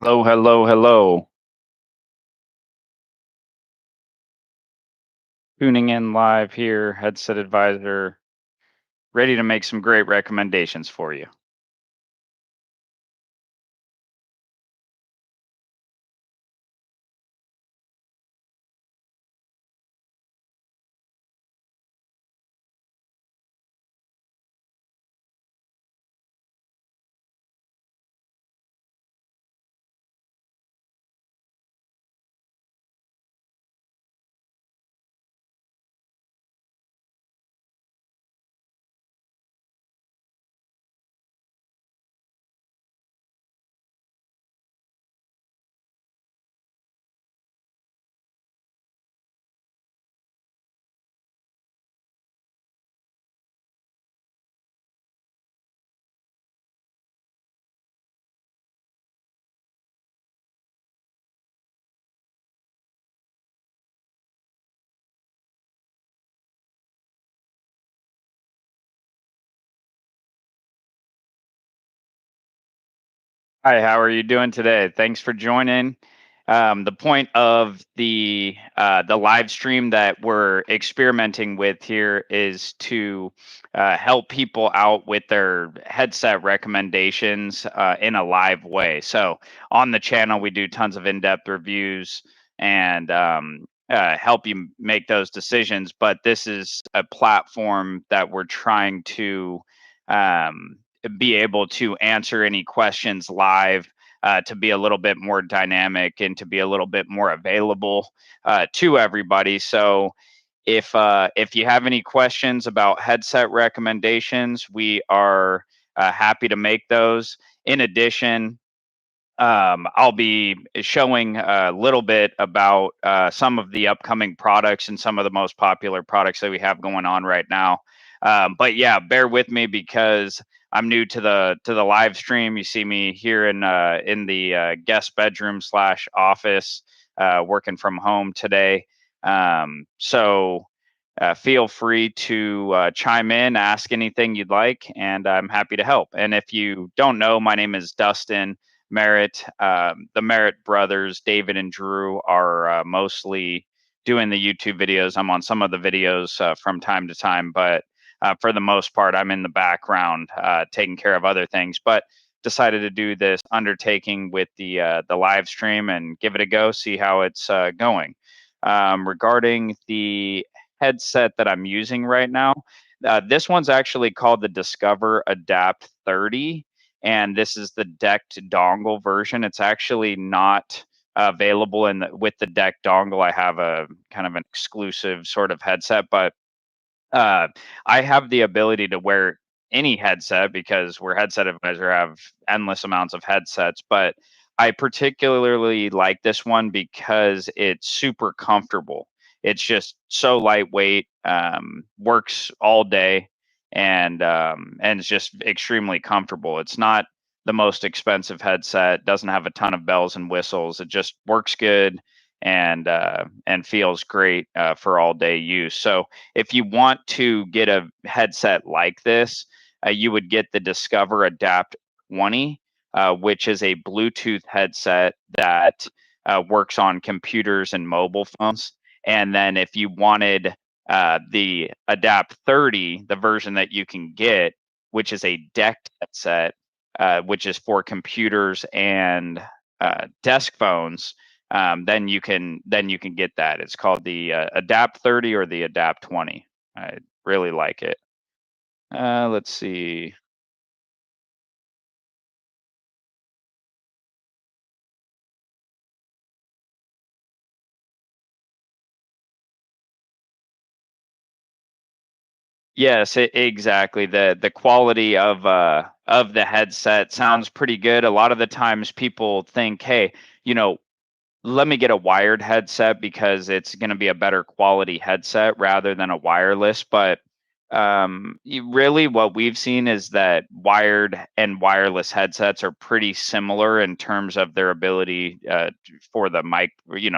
Hello, hello, hello. Tuning in live here, Headset Advisor, ready to make some great recommendations for you. Hi, how are you doing today? Thanks for joining. The point of the live stream that we're experimenting with here is to help people out with their headset recommendations in a live way. So on the channel, we do tons of in-depth reviews and help you make those decisions. But this is a platform that we're trying to um, be able to answer any questions live, to be a little bit more dynamic and to be a little bit more available to everybody. So if you have any questions about headset recommendations, we are happy to make those. In addition, I'll be showing a little bit about some of the upcoming products and some of the most popular products that we have going on right now. But yeah, bear with me because I'm new to the live stream. You see me here in the guest bedroom slash office, working from home today. So feel free to chime in, ask anything you'd like, and I'm happy to help. And if you don't know, my name is Dustin Merritt. The Merritt brothers, David and Drew, are mostly doing the YouTube videos. I'm on some of the videos from time to time, but for the most part, I'm in the background taking care of other things. But decided to do this undertaking with the live stream and give it a go, see how it's going. Regarding the headset that I'm using right now, this one's actually called the Discover Adapt 30, and this is the decked dongle version. It's actually not available with the decked dongle. I have a kind of an exclusive sort of headset, but uh, I have the ability to wear any headset because we're Headset Advisor have endless amounts of headsets, but I particularly like this one because it's super comfortable. It's just so lightweight, works all day, and it's just extremely comfortable. It's not the most expensive headset, doesn't have a ton of bells and whistles. It just works good and feels great for all day use. So if you want to get a headset like this, you would get the Discover Adapt 20, which is a Bluetooth headset that works on computers and mobile phones. And then if you wanted the Adapt 30, the version that you can get, which is a decked headset, which is for computers and desk phones, then you can get that. It's called the Adapt 30 or the Adapt 20. I really like it. Let's see. Yes, exactly. The quality of the headset sounds pretty good. A lot of the times people think, hey, you know, let me get a wired headset because it's going to be a better quality headset rather than a wireless. But really, what we've seen is that wired and wireless headsets are pretty similar in terms of their ability for the mic,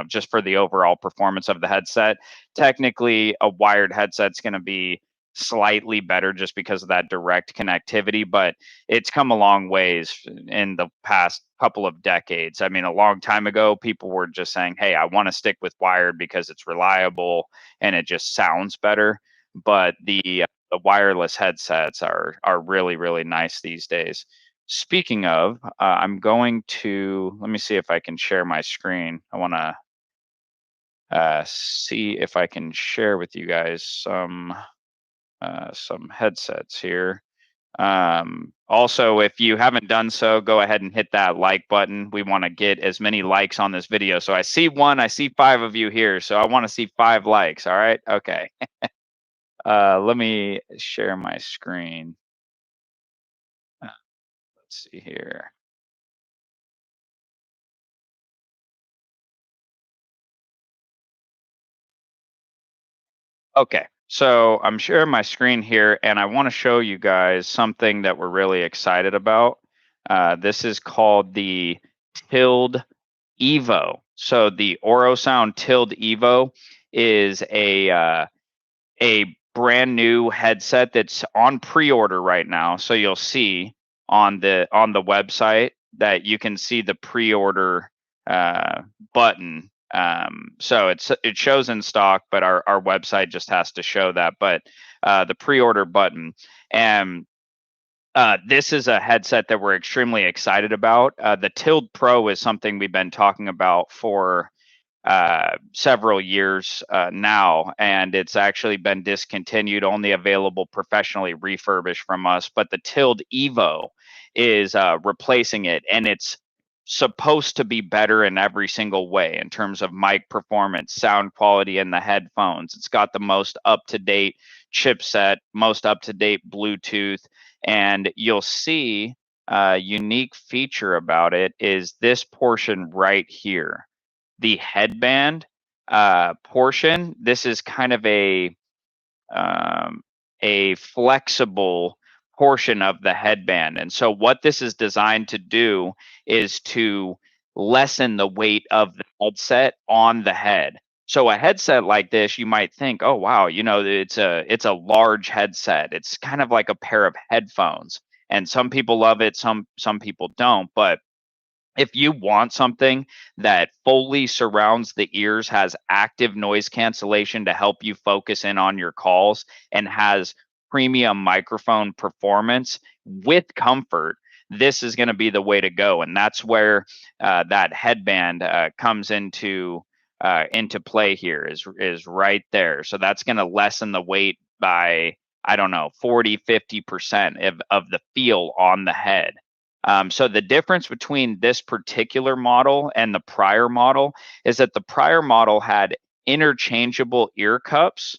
just for the overall performance of the headset. Technically, a wired headset's going to be slightly better just because of that direct connectivity, but it's come a long ways in the past couple of decades. I mean, a long time ago, people were just saying, "Hey, I want to stick with wired because it's reliable and it just sounds better." But the wireless headsets are really really nice these days. Speaking of, I'm going to let me see if I can share my screen. I want to see if I can share with you guys some headsets here. Also, if you haven't done so, go ahead and hit that like button. We want to get as many likes on this video. So I see one, I see 5 of you here. So I want to see 5 likes. All right. Okay. Let me share my screen. Let's see here. Okay, so I'm sharing my screen here, and I want to show you guys something that we're really excited about. This is called the Tilde Evo. So the Orosound Tilde Evo is a brand new headset that's on pre-order right now. So you'll see on the website that you can see the pre-order button. So it shows in stock, but our website just has to show that. But the pre-order button, and this is a headset that we're extremely excited about. The Tilde Pro is something we've been talking about for several years now, and it's actually been discontinued, only available professionally refurbished from us. But the Tilde Evo is replacing it, and it's supposed to be better in every single way in terms of mic performance, sound quality, and the headphones. It's got the most up-to-date chipset, most up-to-date Bluetooth, and you'll see a unique feature about it is this portion right here, the headband portion. This is kind of a flexible portion of the headband. And so what this is designed to do is to lessen the weight of the headset on the head. So a headset like this, you might think, oh wow, it's a large headset. It's kind of like a pair of headphones. And some people love it, some people don't. But if you want something that fully surrounds the ears, has active noise cancellation to help you focus in on your calls, and has premium microphone performance with comfort, this is going to be the way to go. And that's where that headband comes into play here, is right there. So that's going to lessen the weight by, I don't know, 40-50% of the feel on the head. So the difference between this particular model and the prior model is that the prior model had interchangeable ear cups.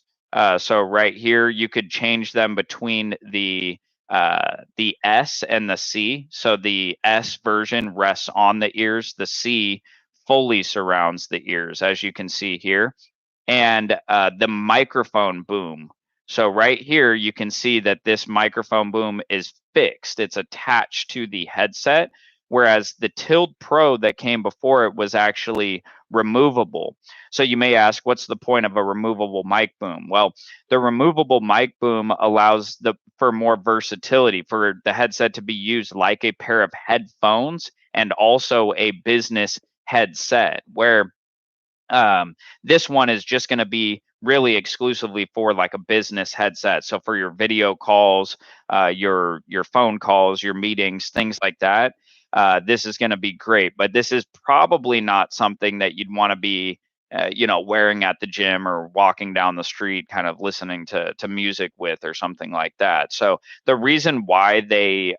So right here, you could change them between the S and the C. So the S version rests on the ears. The C fully surrounds the ears, as you can see here. And the microphone boom. So right here, you can see that this microphone boom is fixed. It's attached to the headset, whereas the Tilde Pro that came before it was actually removable. So you may ask, what's the point of a removable mic boom? Well, the removable mic boom allows for more versatility, for the headset to be used like a pair of headphones and also a business headset, where this one is just going to be really exclusively for like a business headset. So for your video calls, your phone calls, your meetings, things like that, this is going to be great. But this is probably not something that you'd want to be, wearing at the gym or walking down the street, kind of listening to music with or something like that. So the reason why they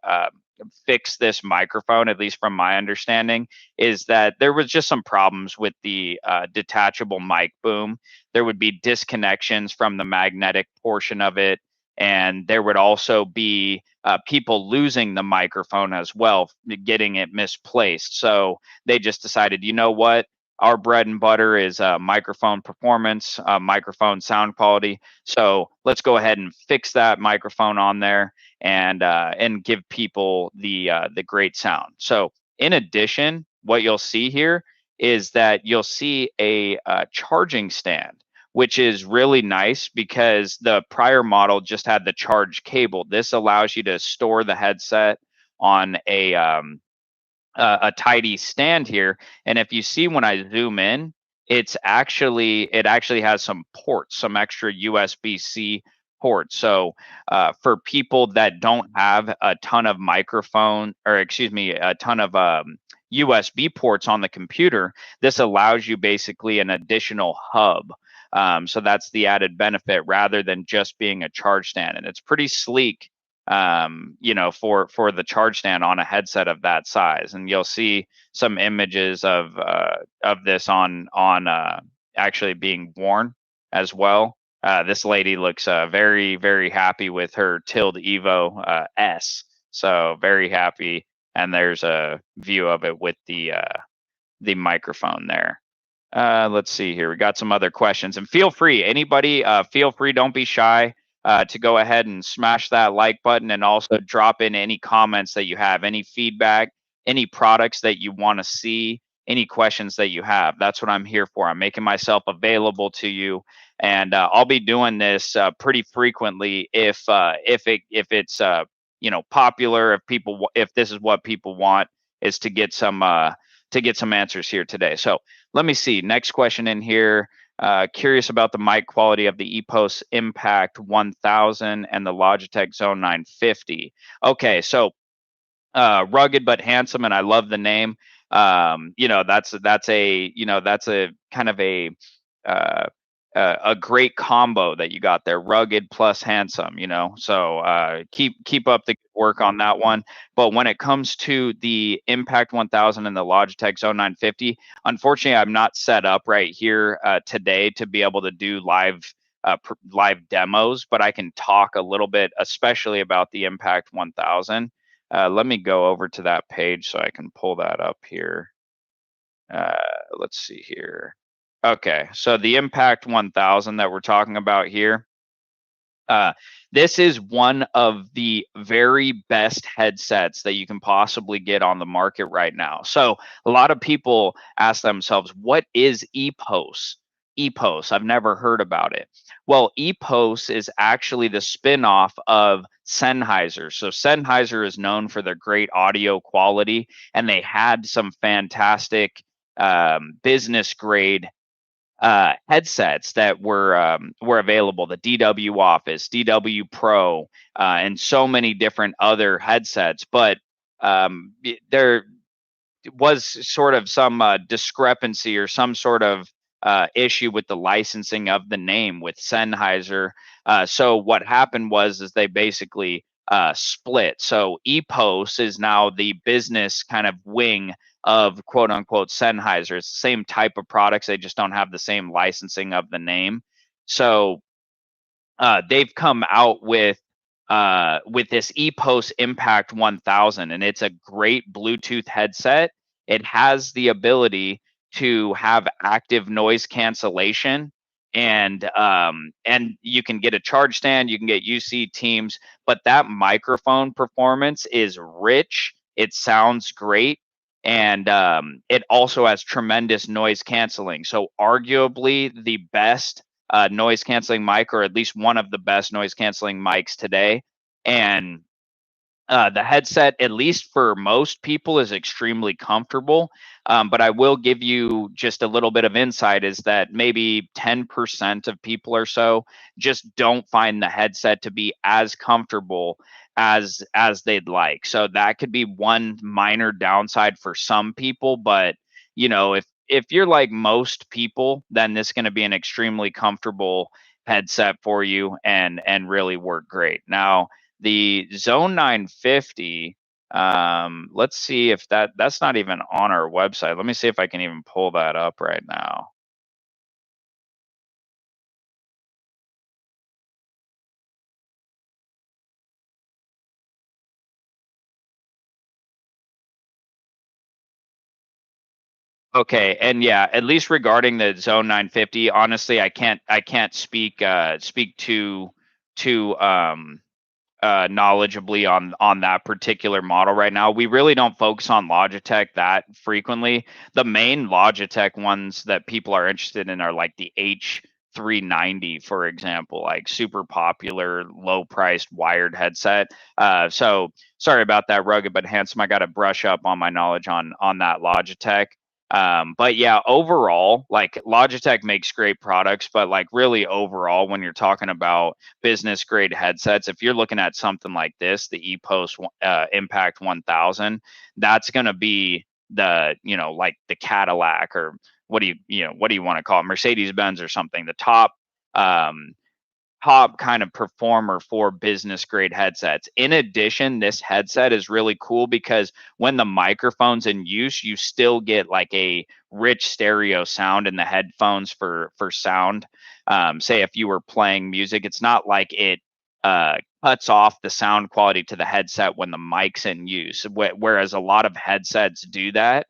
fix this microphone, at least from my understanding, is that there was just some problems with the detachable mic boom. There would be disconnections from the magnetic portion of it, and there would also be people losing the microphone as well, getting it misplaced. So they just decided, you know what? Our bread and butter is microphone performance, microphone sound quality. So let's go ahead and fix that microphone on there and give people the great sound. So in addition, what you'll see here is that you'll see a charging stand, which is really nice because the prior model just had the charge cable. This allows you to store the headset on a tidy stand here. And if you see when I zoom in, it actually has some ports, some extra USB-C ports. So for people that don't have a ton of a ton of USB ports on the computer, this allows you basically an additional hub. So that's the added benefit rather than just being a charge stand. And it's pretty sleek, for the charge stand on a headset of that size. And you'll see some images of this on actually being worn as well. This lady looks very, very happy with her Tilde Evo S. So very happy. And there's a view of it with the microphone there. Let's see here. We got some other questions, and feel free, anybody, feel free. Don't be shy to go ahead and smash that like button, and also drop in any comments that you have, any feedback, any products that you want to see, any questions that you have. That's what I'm here for. I'm making myself available to you, and I'll be doing this pretty frequently if it's popular. If this is what people want, is to get some answers here today. So let me see. Next question in here. Curious about the mic quality of the Epos Impact 1000 and the Logitech Zone 950. Okay, so rugged but handsome, and I love the name. That's a kind of a great combo that you got there, rugged plus handsome. So keep up the good work on that one. But when it comes to the Impact 1000 and the Logitech Zone 950, unfortunately, I'm not set up right here today to be able to do live demos, but I can talk a little bit, especially about the Impact 1000. Let me go over to that page so I can pull that up here. Let's see here. Okay, so the Impact 1000 that we're talking about here, this is one of the very best headsets that you can possibly get on the market right now. So a lot of people ask themselves, what is Epos? Epos, I've never heard about it. Well, Epos is actually the spin-off of Sennheiser. So Sennheiser is known for their great audio quality, and they had some fantastic business grade headsets that were available, the DW Office, DW Pro, and so many different other headsets. But there was sort of some discrepancy or some sort of issue with the licensing of the name with Sennheiser. So what happened is they basically split. So Epos is now the business kind of wing of quote unquote Sennheiser. It's the same type of products, they just don't have the same licensing of the name. So they've come out with this Epos Impact 1000, and it's a great Bluetooth headset. It has the ability to have active noise cancellation, and you can get a charge stand, you can get UC Teams, but that microphone performance is rich. It sounds great, and it also has tremendous noise canceling. So arguably the best noise canceling mic, or at least one of the best noise canceling mics today. And the headset, at least for most people, is extremely comfortable. But I will give you just a little bit of insight, is that maybe 10% of people or so just don't find the headset to be as comfortable as they'd like. So that could be one minor downside for some people. But if you're like most people, then this is going to be an extremely comfortable headset for you, and really work great. Now, the Zone 950, let's see if that's not even on our website. Let me see if I can even pull that up right now. Okay, and yeah, at least regarding the Zone 950, honestly, I can't speak too knowledgeably on that particular model right now. We really don't focus on Logitech that frequently. The main Logitech ones that people are interested in are like the $390, for example, like super popular, low priced wired headset. So sorry about that, rugged but handsome. I got to brush up on my knowledge on that Logitech. But yeah, overall, like Logitech makes great products, but like really overall, when you're talking about business grade headsets, if you're looking at something like this, the Epos Impact 1000, that's going to be the, like the Cadillac, or what do you want to call it, Mercedes Benz or something, the um, top kind of performer for business grade headsets. In addition, this headset is really cool because when the microphone's in use, you still get like a rich stereo sound in the headphones for sound. Say if you were playing music, it's not like it cuts off the sound quality to the headset when the mic's in use. Whereas a lot of headsets do that.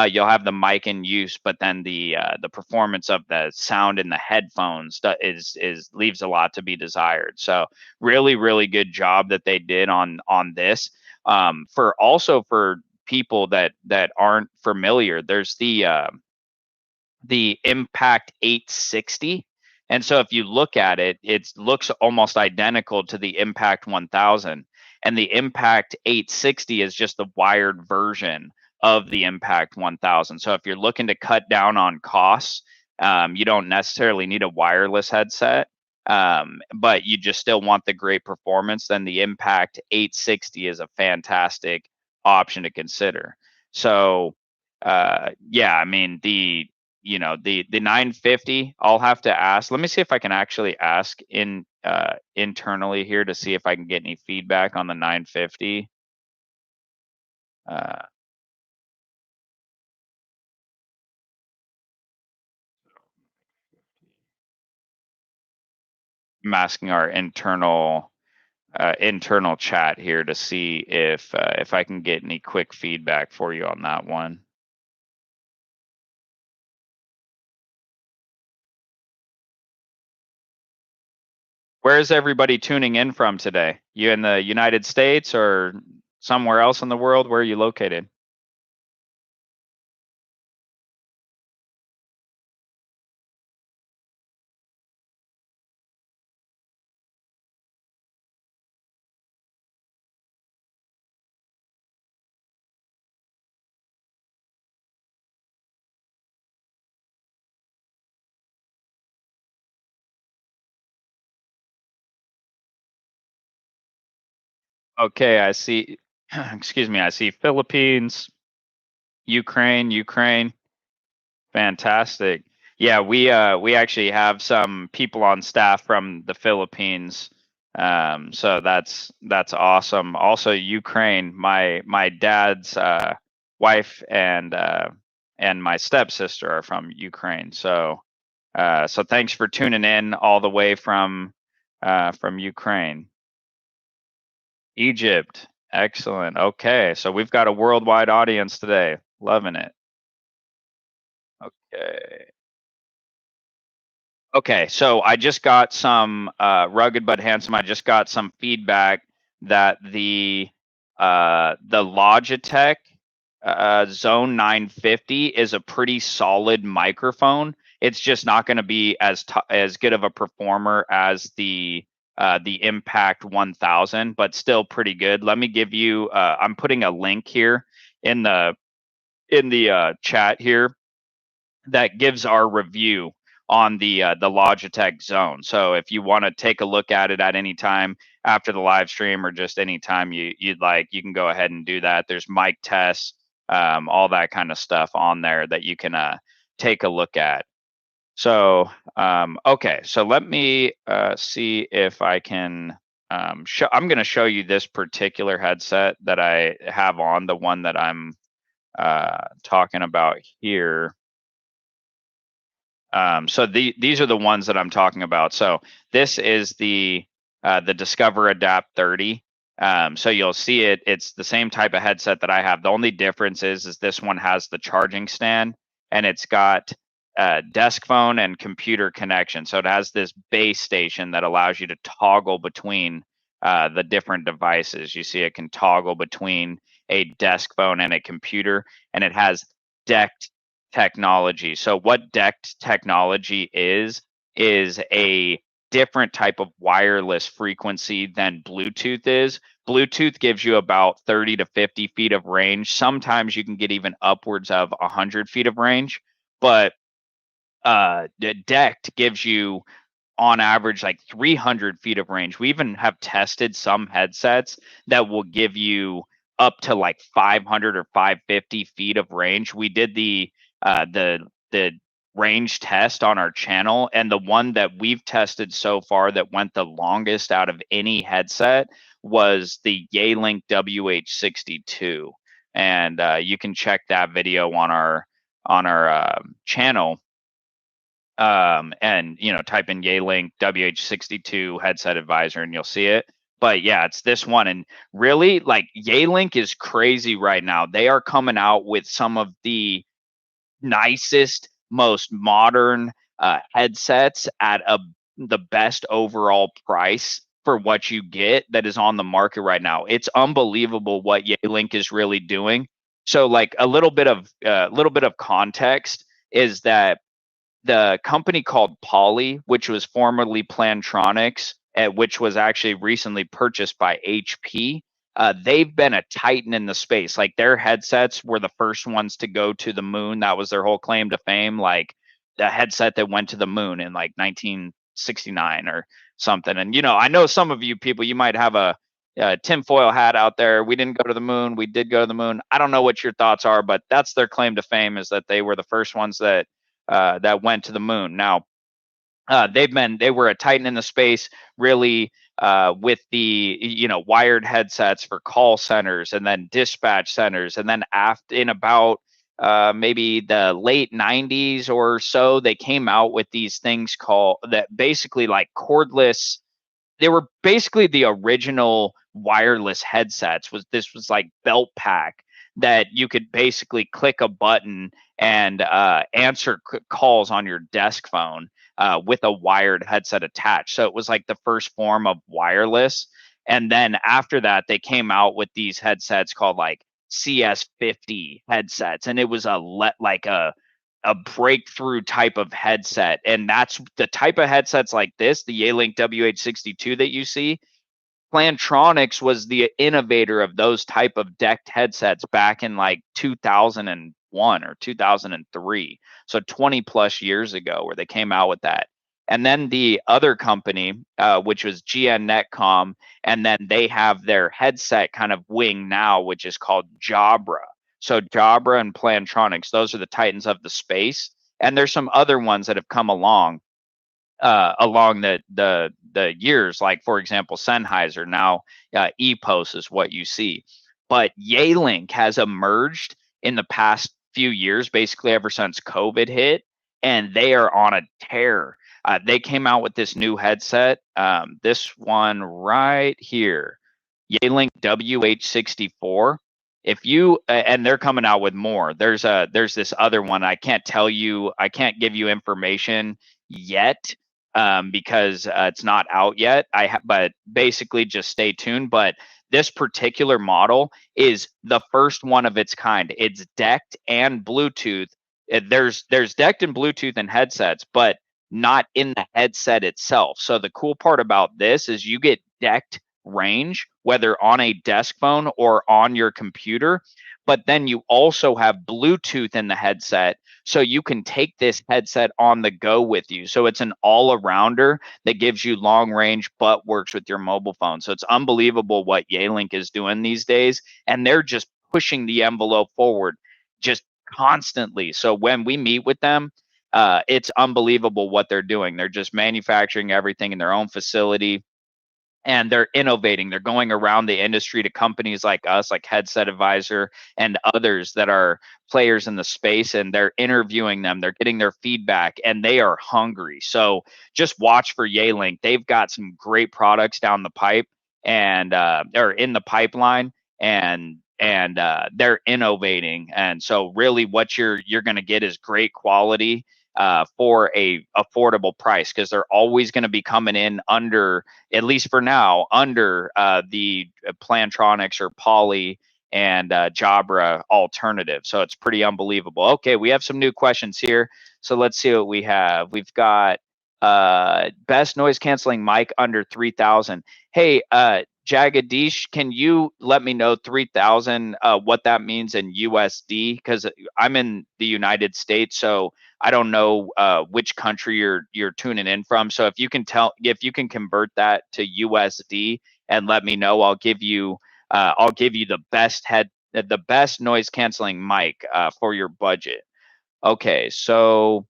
You'll have the mic in use, but then the performance of the sound in the headphones is leaves a lot to be desired. So really, really good job that they did on this. For people that aren't familiar, there's the Impact 860. And so if you look at it, it looks almost identical to the Impact 1000. And the Impact 860 is just the wired version of the Impact 1000. So if you're looking to cut down on costs, you don't necessarily need a wireless headset, but you just still want the great performance, then the Impact 860 is a fantastic option to consider. So yeah, I mean, the 950, I'll have to ask. Let me see if I can actually ask internally here to see if I can get any feedback on the 950. I'm asking our internal chat here to see if I can get any quick feedback for you on that one. Where is everybody tuning in from today? You in the United States or somewhere else in the world? Where are you located? Okay, I see. Excuse me. I see Philippines, Ukraine. Fantastic. Yeah, we actually have some people on staff from the Philippines. So that's awesome. Also, Ukraine. My dad's wife and my stepsister are from Ukraine. So thanks for tuning in all the way from Ukraine. Egypt. Excellent. Okay, so we've got a worldwide audience today. Loving it. Okay. Okay, so I just got some rugged but handsome. I just got some feedback that the Logitech Zone 950 is a pretty solid microphone. It's just not going to be as good of a performer as the Impact 1000, but still pretty good. Let me give you. I'm putting a link here in the chat here that gives our review on the Logitech Zone. So if you want to take a look at it at any time after the live stream, or just any time you'd like, you can go ahead and do that. There's mic tests, all that kind of stuff on there that you can take a look at. So okay, so let me see if I can show. I'm going to show you this particular headset that I have on, the one that I'm talking about here. So these are the ones that I'm talking about. So this is the Discover Adapt 30. So you'll see it. It's the same type of headset that I have. The only difference is this one has the charging stand, and it's got desk phone and computer connection. So it has this base station that allows you to toggle between the different devices. You see, it can toggle between a desk phone and a computer, and it has DECT technology. So what DECT technology is is a different type of wireless frequency than Bluetooth is. Bluetooth gives you about 30 to 50 feet of range. Sometimes you can get even upwards of 100 feet of range, but the DECT gives you on average like 300 feet of range. We even have tested some headsets that will give you up to like 500 or 550 feet of range. We did the range test on our channel, and the one that we've tested so far that went the longest out of any headset was the Yealink WH62. And you can check that video on our channel, and type in Yealink WH62 headset advisor and you'll see it. But yeah, it's this one. And really, like, Yealink is crazy right now. They are coming out with some of the nicest, most modern headsets at the best overall price for what you get that is on the market right now. It's unbelievable what Yealink is really doing. So, like, a little bit of context is that the company called Poly, which was formerly Plantronics, which was actually recently purchased by HP. They've been a titan in the space. Like, their headsets were the first ones to go to the moon. That was their whole claim to fame. Like, the headset that went to the moon in like 1969 or something. And I know some of you people, you might have a tinfoil hat out there. We didn't go to the moon. We did go to the moon. I don't know what your thoughts are, but that's their claim to fame, is that they were the first ones that went to the moon. Now, they were a titan in the space, really, with the wired headsets for call centers and then dispatch centers, and then in about maybe the late 90s or so, they came out with these things called that, basically like cordless. They were basically the original wireless headsets. This was like belt pack that you could basically click a button and answer calls on your desk phone with a wired headset attached. So it was like the first form of wireless. And then after that, they came out with these headsets called like CS50 headsets, and it was like a breakthrough type of headset. And that's the type of headsets like this, the Yealink WH62 that you see. Plantronics was the innovator of those type of decked headsets back in like 2001 or 2003. So 20 plus years ago, where they came out with that. And then the other company, which was GN Netcom, and then they have their headset kind of wing now, which is called Jabra. So Jabra and Plantronics, those are the titans of the space. And there's some other ones that have come along the years, like, for example, Sennheiser. Now Epos is what you see, but Yealink has emerged in the past few years, basically ever since COVID hit, and they are on a tear. They came out with this new headset, this one right here, Yealink WH64. If you and they're coming out with more. There's this other one. I can't give you information yet, because it's not out yet. But basically, just stay tuned. But this particular model is the first one of its kind. It's decked and Bluetooth. There's decked and Bluetooth in headsets, but not in the headset itself. So the cool part about this is you get decked range, whether on a desk phone or on your computer, but then you also have Bluetooth in the headset, so you can take this headset on the go with you. So it's an all-arounder that gives you long range but works with your mobile phone. So it's unbelievable what Yealink is doing these days, and they're just pushing the envelope forward just constantly. So when we meet with them, it's unbelievable what they're doing. They're just manufacturing everything in their own facility, and they're innovating. They're going around the industry to companies like us, like Headset Advisor and others that are players in the space, and they're interviewing them. They're getting their feedback, and they are hungry. So just watch for Yealink. They've got some great products down the pipe, and or in the pipeline, and they're innovating. And so really what you're going to get is great quality for a affordable price, because they're always going to be coming in under, at least for now, under the Plantronics or Poly and Jabra alternative. So it's pretty unbelievable. Okay, we have some new questions here. So let's see what we have. We've got Best noise canceling mic under 3,000. Hey, Jagadish, can you let me know 3,000 what that means in USD? Because I'm in the United States, so I don't know which country you're tuning in from. So if you can convert that to USD and let me know, I'll give you the best noise canceling mic for your budget. Okay, so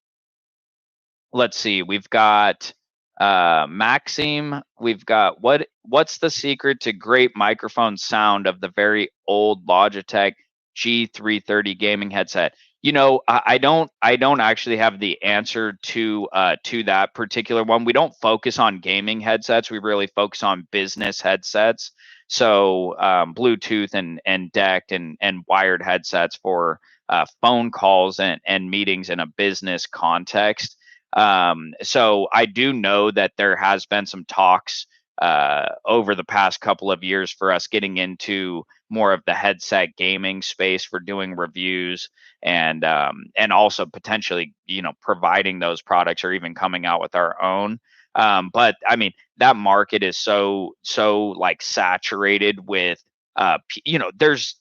let's see. We've got Maxime. We've got what's the secret to great microphone sound of the very old Logitech G330 gaming headset? I don't actually have the answer to that particular one. We don't focus on gaming headsets. We really focus on business headsets. So Bluetooth and DECT and wired headsets for phone calls and meetings in a business context. So I do know that there has been some talks over the past couple of years for us getting into more of the headset gaming space for doing reviews and also potentially providing those products or even coming out with our own. But I mean that market is so like saturated with there's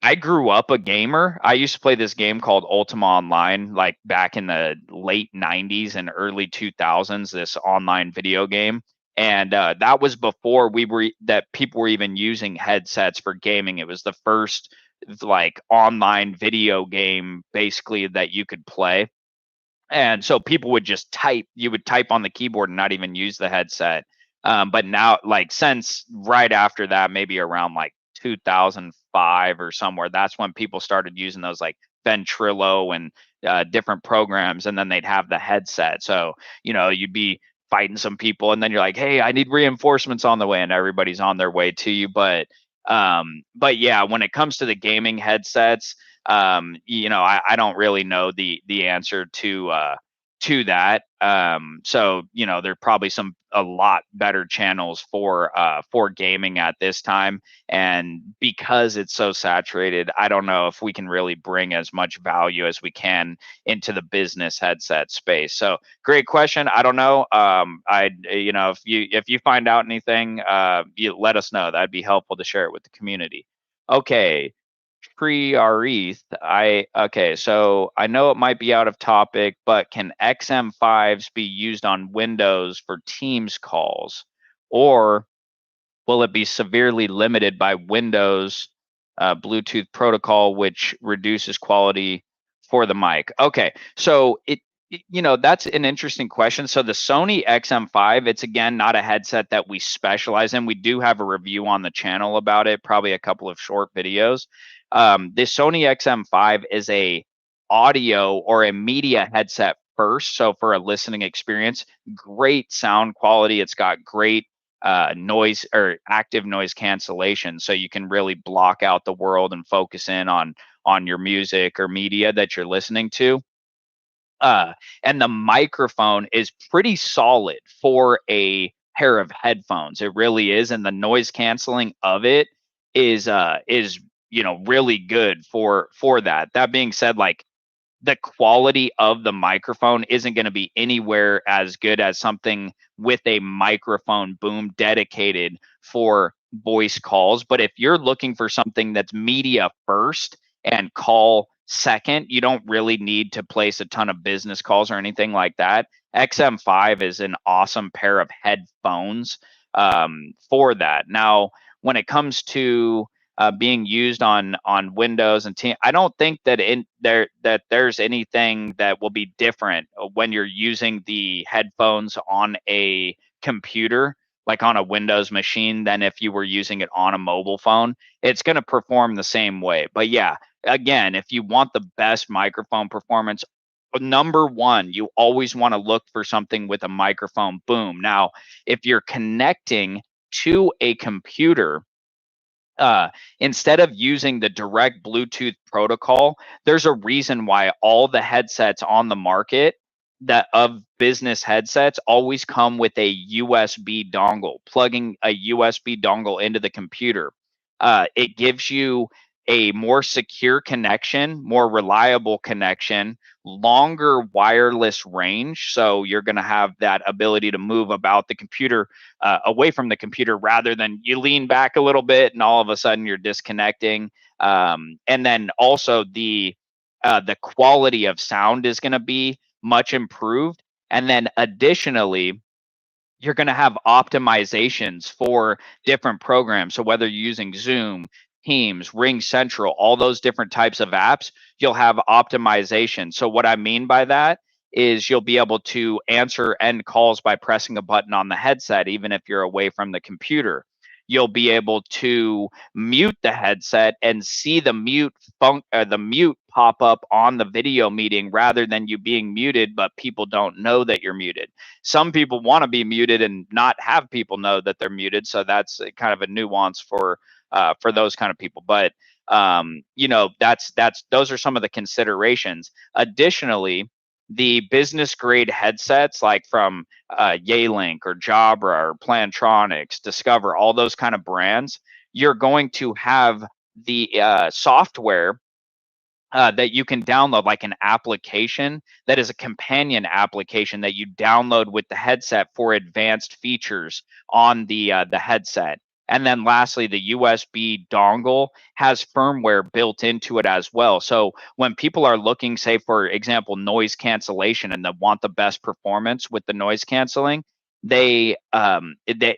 I grew up a gamer. I used to play this game called Ultima Online, like back in the late 90s and early 2000s, this online video game. And that was before that people were even using headsets for gaming. It was the first like online video game basically that you could play. And so people would just you would type on the keyboard and not even use the headset. But now, like, since right after that, maybe around like 2005 or somewhere, that's when people started using those like Ventrilo and different programs. And then they'd have the headset. So, you'd be fighting some people and then you're like, hey, I need reinforcements on the way. And everybody's on their way to you. But yeah, when it comes to the gaming headsets, I don't really know the answer to that. So there are probably a lot better channels for gaming at this time, and because it's so saturated, I don't know if we can really bring as much value as we can into the business headset space. So great question. I don't know. If you find out anything, you let us know. That'd be helpful to share it with the community. Okay, pre-Arith, so I know it might be out of topic, but can XM5s be used on Windows for Teams calls, or will it be severely limited by Windows Bluetooth protocol, which reduces quality for the mic? Okay, so that's an interesting question. So the Sony XM5, it's again not a headset that we specialize in. We do have a review on the channel about it, probably a couple of short videos. The Sony XM5 is a audio or a media headset first, so for a listening experience, great sound quality. It's got great noise or active noise cancellation, so you can really block out the world and focus in on your music or media that you're listening to. And the microphone is pretty solid for a pair of headphones. It really is, and the noise canceling of it is really good for that. That being said, like, the quality of the microphone isn't going to be anywhere as good as something with a microphone boom dedicated for voice calls. But if you're looking for something that's media first and call second, you don't really need to place a ton of business calls or anything like that. XM5 is an awesome pair of headphones for that. Now, when it comes to being used on Windows and Team, I don't think that there's anything that will be different when you're using the headphones on a computer, like on a Windows machine, than if you were using it on a mobile phone. It's going to perform the same way. But yeah, again, if you want the best microphone performance, number one, you always want to look for something with a microphone boom. Now, if you're connecting to a computer, instead of using the direct Bluetooth protocol, there's a reason why all the headsets on the market that of business headsets always come with a USB dongle. Plugging a USB dongle into the computer, it gives you a more secure connection, more reliable connection, longer wireless range. So you're going to have that ability to move about the computer, away from the computer, rather than you lean back a little bit and all of a sudden you're disconnecting. And then also the quality of sound is going to be much improved. And then additionally, you're going to have optimizations for different programs. So whether you're using Zoom, Teams, Ring Central, all those different types of apps, you'll have optimization. So what I mean by that is you'll be able to answer end calls by pressing a button on the headset, even if you're away from the computer. You'll be able to mute the headset and see the mute pop up on the video meeting, rather than you being muted, but people don't know that you're muted. Some people want to be muted and not have people know that they're muted, so that's kind of a nuance for those kind of people. But that's those are some of the considerations. Additionally, the business grade headsets, like from Yealink or Jabra or Plantronics, Discover, all those kind of brands, you're going to have the software that you can download, like an application that is a companion application that you download with the headset for advanced features on the headset. And then lastly, the USB dongle has firmware built into it as well. So when people are looking, say, for example, noise cancellation, and they want the best performance with the noise canceling, that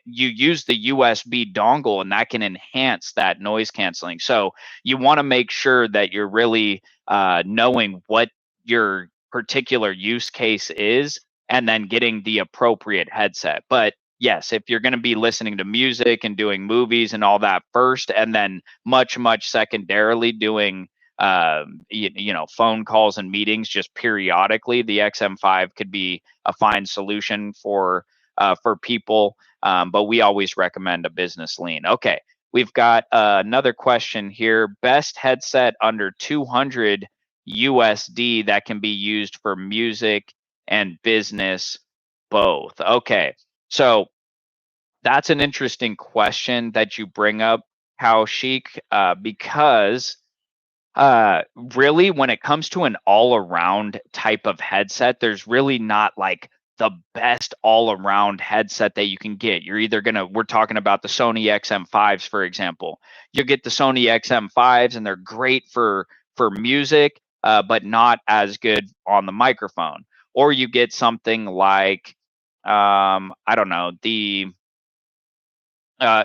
you use the USB dongle, and that can enhance that noise canceling. So you want to make sure that you're really knowing what your particular use case is, and then getting the appropriate headset. But yes, if you're going to be listening to music and doing movies and all that first, and then much secondarily doing phone calls and meetings just periodically, the XM5 could be a fine solution for people. But we always recommend a business lean. Okay, we've got another question here. Best headset under 200 USD that can be used for music and business both. Okay, so that's an interesting question that you bring up, How Chic, because really, when it comes to an all-around type of headset, there's really not like the best all-around headset that you can get. We're talking about the Sony XM5s, for example. You get the Sony XM5s, and they're great for music, but not as good on the microphone. Or you get something like, I don't know,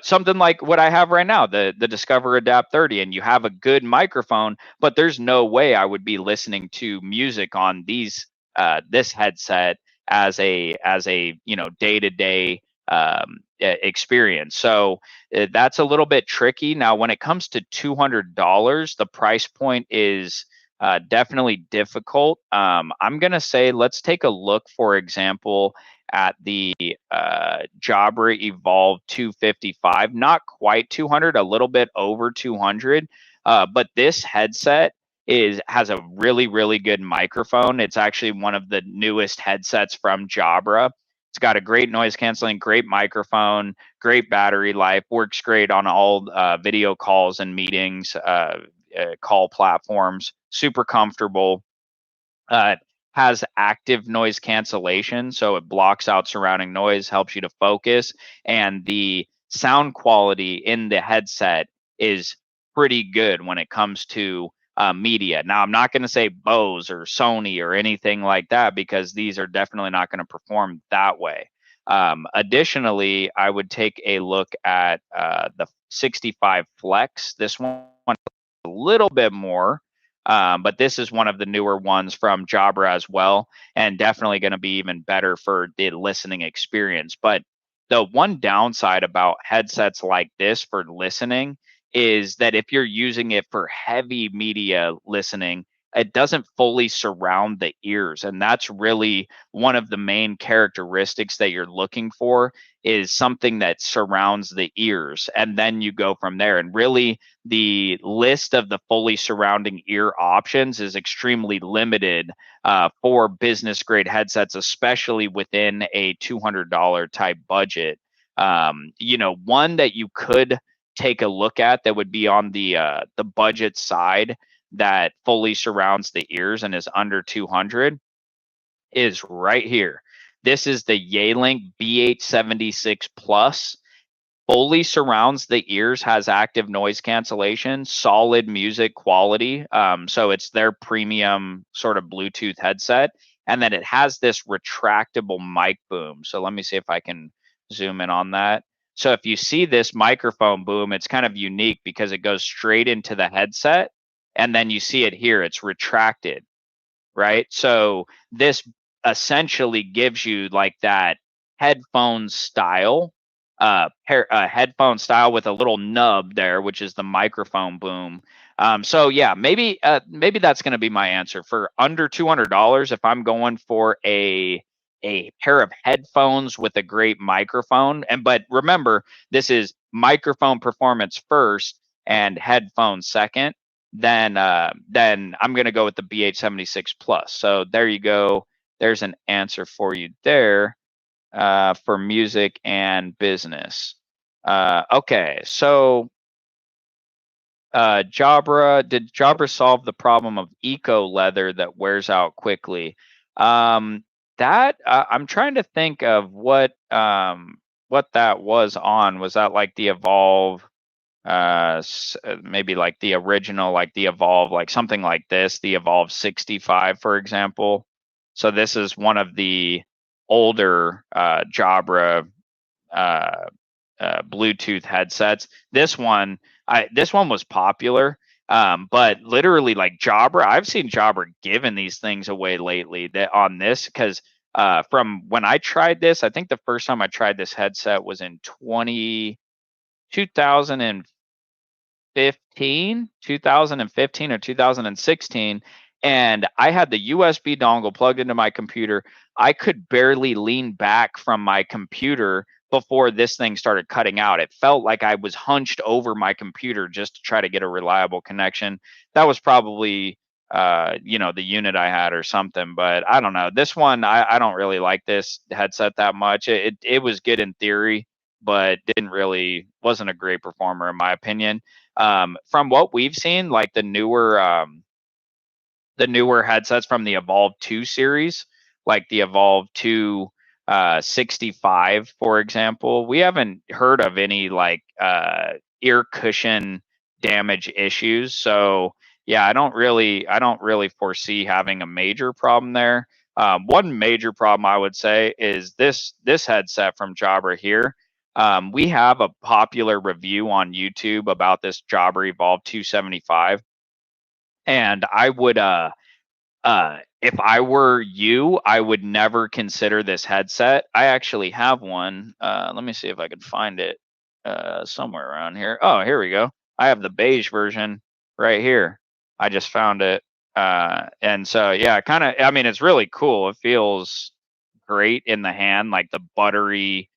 something like what I have right now, the Discover Adapt 30, and you have a good microphone, but there's no way I would be listening to music on this headset as a day to day experience. So that's a little bit tricky. Now, when it comes to $200, the price point is definitely difficult. I'm gonna say let's take a look, for example, at the Jabra Evolve 255, not quite 200, a little bit over 200. But this headset has a really good microphone. It's actually one of the newest headsets from Jabra. It's got a great noise canceling, great microphone, great battery life, works great on all video calls and meetings, call platforms, super comfortable. Has active noise cancellation, so it blocks out surrounding noise, helps you to focus, and the sound quality in the headset is pretty good when it comes to media. Now, I'm not going to say Bose or Sony or anything like that, because these are definitely not going to perform that way. Additionally, I would take a look at the 65 Flex. This one a little bit more, but this is one of the newer ones from Jabra as well, and definitely going to be even better for the listening experience. But the one downside about headsets like this for listening is that if you're using it for heavy media listening, it doesn't fully surround the ears. And that's really one of the main characteristics that you're looking for, is something that surrounds the ears. And then you go from there. And really, the list of the fully surrounding ear options is extremely limited for business grade headsets, especially within a $200 type budget. One that you could take a look at that would be on the budget side that fully surrounds the ears and is under 200 is right here. This is the Yealink B876 Plus. Fully surrounds the ears, has active noise cancellation, solid music quality. So it's their premium sort of Bluetooth headset. And then it has this retractable mic boom. So let me see if I can zoom in on that. So if you see this microphone boom, it's kind of unique because it goes straight into the headset. And then you see it here, it's retracted, right? So this essentially gives you like that headphone style, headphone style with a little nub there, which is the microphone boom. So yeah, maybe that's going to be my answer for under $200. If I'm going for a pair of headphones with a great microphone, but remember, this is microphone performance first and headphones second. Then I'm going to go with the B876 Plus. So there you go. There's an answer for you there for music and business. Okay, so Jabra, did Jabra solve the problem of eco leather that wears out quickly? That I'm trying to think of what that was on. Was that like the Evolve? Maybe like the original, like the Evolve, like something like this, the Evolve 65, for example. So this is one of the older Jabra Bluetooth headsets. This one was popular, but literally like Jabra, I've seen Jabra giving these things away lately that on this because from when I tried this, I think the first time I tried this headset was in 2015 or 2016, and I had the USB dongle plugged into my computer. I could barely lean back from my computer before this thing started cutting out. It felt like I was hunched over my computer just to try to get a reliable connection. That was probably the unit I had or something, but I don't know. This one, I don't really like this headset that much. It was good in theory, but wasn't a great performer in my opinion. From what we've seen, like the newer headsets from the Evolve 2 series, like the Evolve 2 65, for example, we haven't heard of any like ear cushion damage issues. So yeah, I don't really foresee having a major problem there. One major problem I would say is this headset from Jabra here. We have a popular review on YouTube about this Jabra Evolve 275, and I would if I were you, I would never consider this headset. I actually have one. Let me see if I can find it somewhere around here. Oh, here we go. I have the beige version right here. I just found it. And so yeah, I mean, it's really cool. It feels great in the hand, like the buttery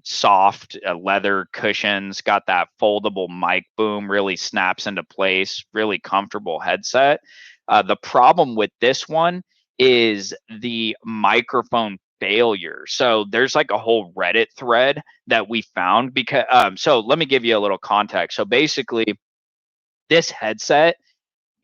soft leather cushions, got that foldable mic boom, really snaps into place, really comfortable headset. The problem with this one is the microphone failure. So there's like a whole Reddit thread that we found because so let me give you a little context. So basically this headset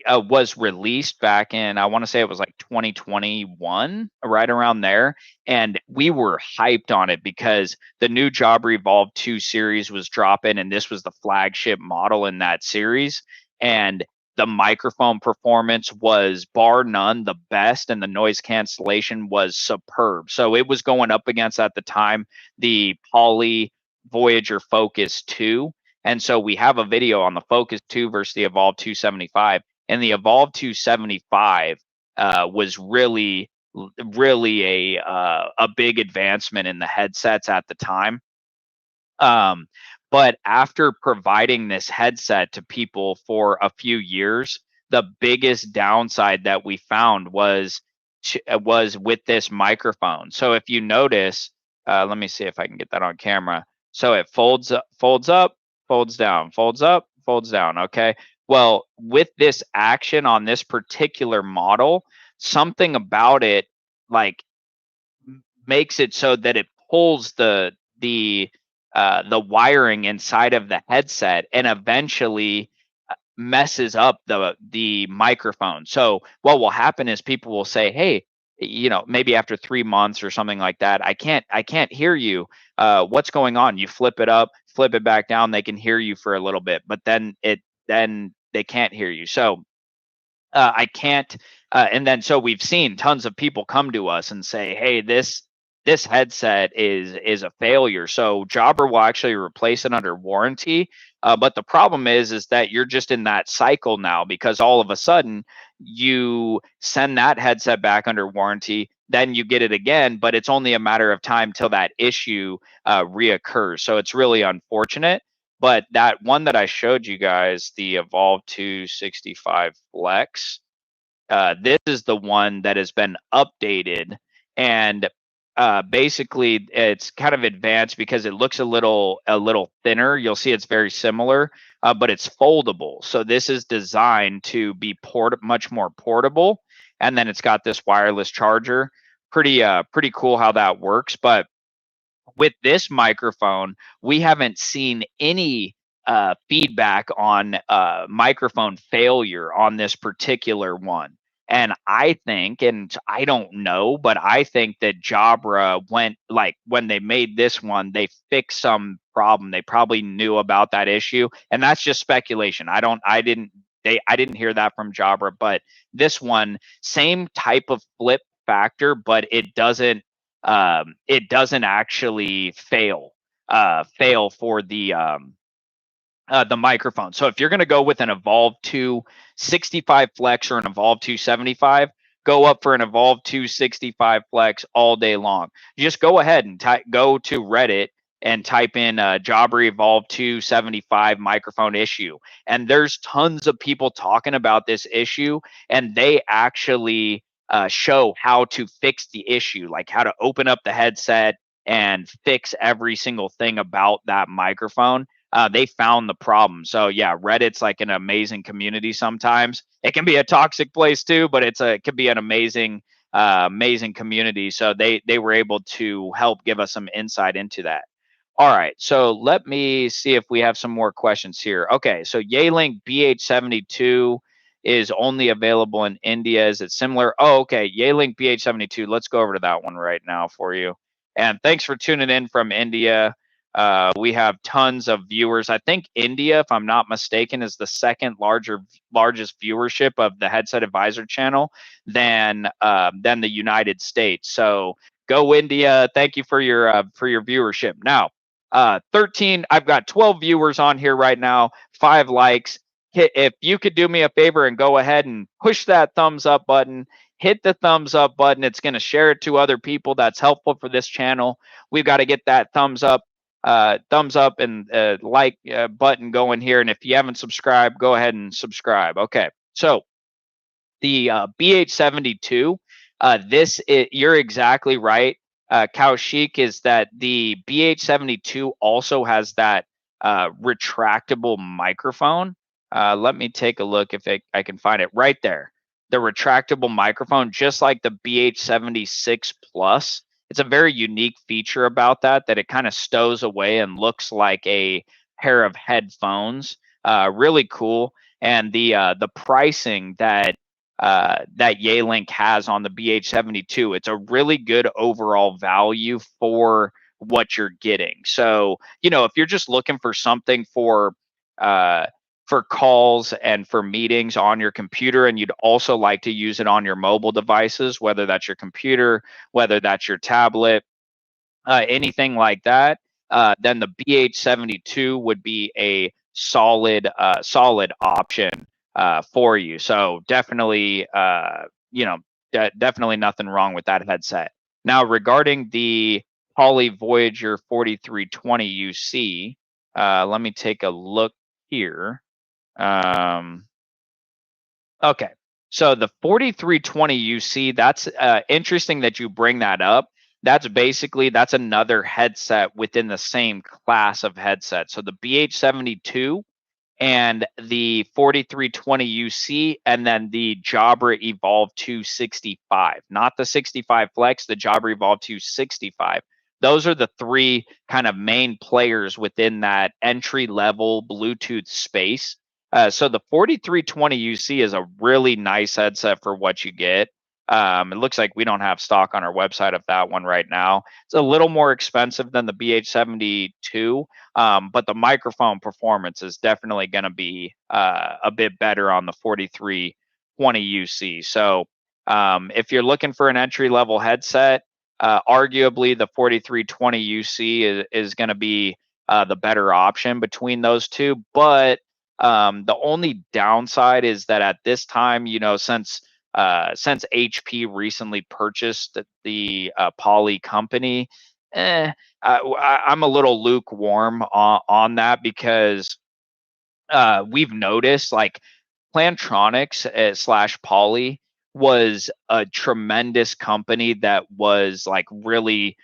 was released back in, I want to say it was like 2021, right around there. And we were hyped on it because the new Jabra Evolve 2 series was dropping, and this was the flagship model in that series. And the microphone performance was bar none the best, and the noise cancellation was superb. So it was going up against at the time the Poly Voyager Focus 2. And so we have a video on the Focus 2 versus the Evolve 275. And the Evolve 275 was really a big advancement in the headsets at the time. But after providing this headset to people for a few years, the biggest downside that we found was with this microphone. So if you notice, let me see if I can get that on camera. So it folds up, folds down, folds up, folds down. Okay. Well, with this action on this particular model, something about it like makes it so that it pulls the the wiring inside of the headset, and eventually messes up the microphone. So what will happen is people will say, "Hey, maybe after 3 months or something like that, I can't hear you. What's going on?" You flip it up, flip it back down, they can hear you for a little bit, but then they can't hear you. So I can't. And then so we've seen tons of people come to us and say, "Hey, this headset is a failure." So Jabra will actually replace it under warranty. But the problem is that you're just in that cycle now, because all of a sudden you send that headset back under warranty, then you get it again, but it's only a matter of time till that issue reoccurs. So it's really unfortunate. But that one that I showed you guys, the Evolve 265 Flex, this is the one that has been updated, and basically it's kind of advanced because it looks a little thinner. You'll see it's very similar, but it's foldable. So this is designed to be much more portable, and then it's got this wireless charger. Pretty cool how that works. But with this microphone, we haven't seen any feedback on microphone failure on this particular one. And I think, and I don't know, but I think that Jabra went, like, when they made this one, they fixed some problem. They probably knew about that issue, and that's just speculation. I didn't hear that from Jabra, but this one, same type of flip factor, but it doesn't actually fail for the microphone. So if you're going to go with an Evolve 265 Flex or an Evolve 275, go up for an Evolve 265 Flex all day long. You just go ahead and go to Reddit and type in Jabra Evolve 275 microphone issue. And there's tons of people talking about this issue, and they actually show how to fix the issue, like how to open up the headset and fix every single thing about that microphone. They found the problem. So yeah, Reddit's like an amazing community. Sometimes it can be a toxic place too, but it could be an amazing community. So they were able to help give us some insight into that. All right, so let me see if we have some more questions here. Okay, so Yealink BH72 is only available in India. Is it similar? Oh, okay, Yealink BH72. Let's go over to that one right now for you. And thanks for tuning in from India. We have tons of viewers. I think India, if I'm not mistaken, is the second largest viewership of the Headset Advisor channel than the United States. So go India! Thank you for your viewership. Now, 13. I've got 12 viewers on here right now. 5 likes. If you could do me a favor and go ahead and push that thumbs up button, hit the thumbs up button. It's going to share it to other people. That's helpful for this channel. We've got to get that thumbs up and like button going here. And if you haven't subscribed, go ahead and subscribe. Okay, so the BH72, you're exactly right, Kaushik, is that the BH72 also has that retractable microphone. Let me take a look if I can find it right there. The retractable microphone, just like the BH76 Plus. It's a very unique feature about that it kind of stows away and looks like a pair of headphones. Really cool. And the pricing that Yealink has on the BH72, it's a really good overall value for what you're getting. So, if you're just looking for something for calls and for meetings on your computer, and you'd also like to use it on your mobile devices, whether that's your computer, whether that's your tablet, anything like that, then the BH72 would be a solid option for you. So definitely, definitely nothing wrong with that headset. Now, regarding the Poly Voyager 4320 UC, let me take a look here. Okay, so the 4320 UC, that's interesting that you bring that up. That's another headset within the same class of headset. So the BH72 and the 4320 UC, and then the Jabra Evolve 265, not the 65 Flex, the Jabra Evolve 265. those are the three kind of main players within that entry level Bluetooth space. So the 4320 UC is a really nice headset for what you get. It looks like we don't have stock on our website of that one right now. It's a little more expensive than the BH72, but the microphone performance is definitely going to be a bit better on the 4320 UC. So if you're looking for an entry level headset, arguably the 4320 UC is going to be the better option between those two. But the only downside is that at this time, since HP recently purchased the Poly company, I'm a little lukewarm on that, because we've noticed like Plantronics / Poly was a tremendous company that was like really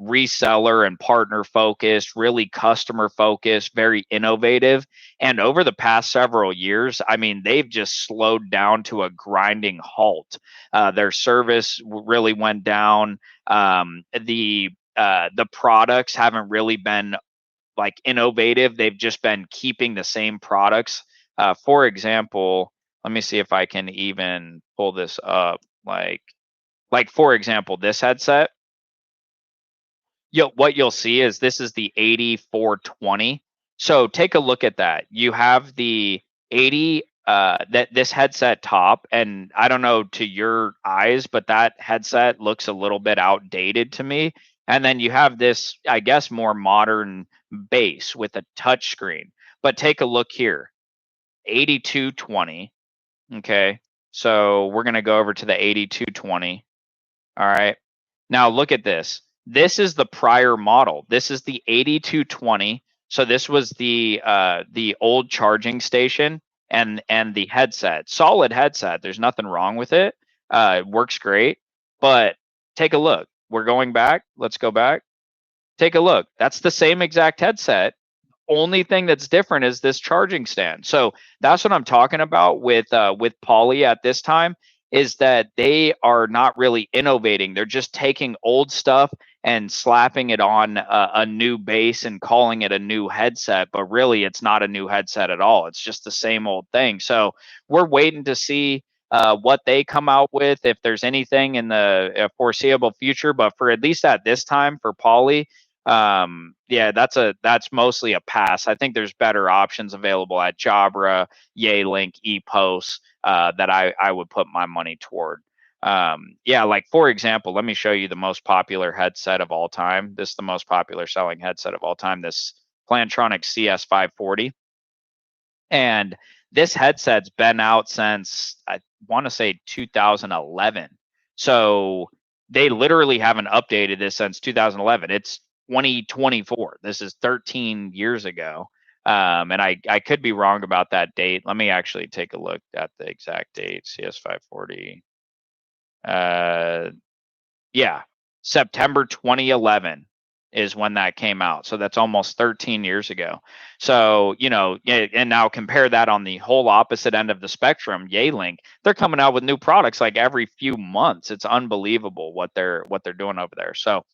reseller and partner focused, really customer focused, very innovative. And over the past several years, I mean, they've just slowed down to a grinding halt. Their service really went down. The products haven't really been like innovative. They've just been keeping the same products. For example, let me see if I can even pull this up. Like for example, this headset. What you'll see is this is the 8420. So take a look at that. You have the 80 this headset top, and I don't know to your eyes, but that headset looks a little bit outdated to me. And then you have this, I guess, more modern base with a touch screen. But take a look here. 8220. Okay. So we're going to go over to the 8220. All right. Now look at this. This is the prior model. This is the 8220. So this was the old charging station and the headset. Solid headset. There's nothing wrong with it. It works great. But take a look. We're going back. Let's go back. Take a look. That's the same exact headset. Only thing that's different is this charging stand. So that's what I'm talking about with Poly at this time, is that they are not really innovating. They're just taking old stuff and slapping it on a new base and calling it a new headset, but really it's not a new headset at all. It's just the same old thing. So we're waiting to see what they come out with, if there's anything in the foreseeable future. But for at least at this time for Poly, yeah, that's mostly a pass. I think there's better options available at Jabra, Yealink, Epos that I would put my money toward. Yeah, like for example, let me show you the most popular headset of all time. This is the most popular selling headset of all time, this Plantronics CS540. And this headset's been out since, I want to say 2011. So they literally haven't updated this since 2011. It's 2024. This is 13 years ago. And I could be wrong about that date. Let me actually take a look at the exact date. CS540. Yeah, September 2011 is when that came out. So that's almost 13 years ago. So, and now compare that on the whole opposite end of the spectrum, Yealink. They're coming out with new products like every few months. It's unbelievable what they're doing over there. So,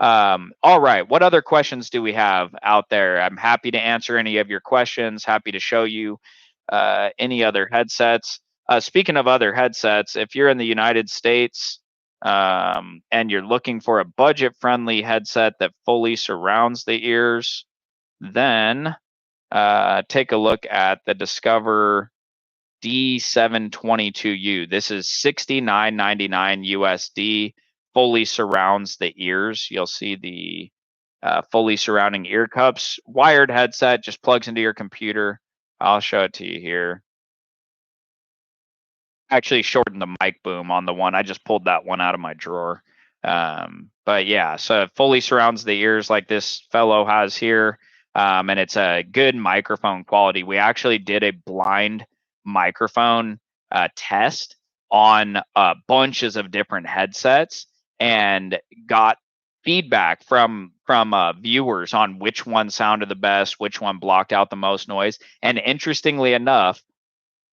all right, what other questions do we have out there? I'm happy to answer any of your questions, happy to show you any other headsets. Speaking of other headsets, if you're in the United States, and you're looking for a budget-friendly headset that fully surrounds the ears, then take a look at the Discover D722U. This is $69.99 USD, fully surrounds the ears. You'll see the fully surrounding ear cups. Wired headset, just plugs into your computer. I'll show it to you here. Actually shortened the mic boom on the one. I just pulled that one out of my drawer. But yeah, so it fully surrounds the ears like this fellow has here. And it's a good microphone quality. We actually did a blind microphone test on bunches of different headsets and got feedback from viewers on which one sounded the best, which one blocked out the most noise. And interestingly enough,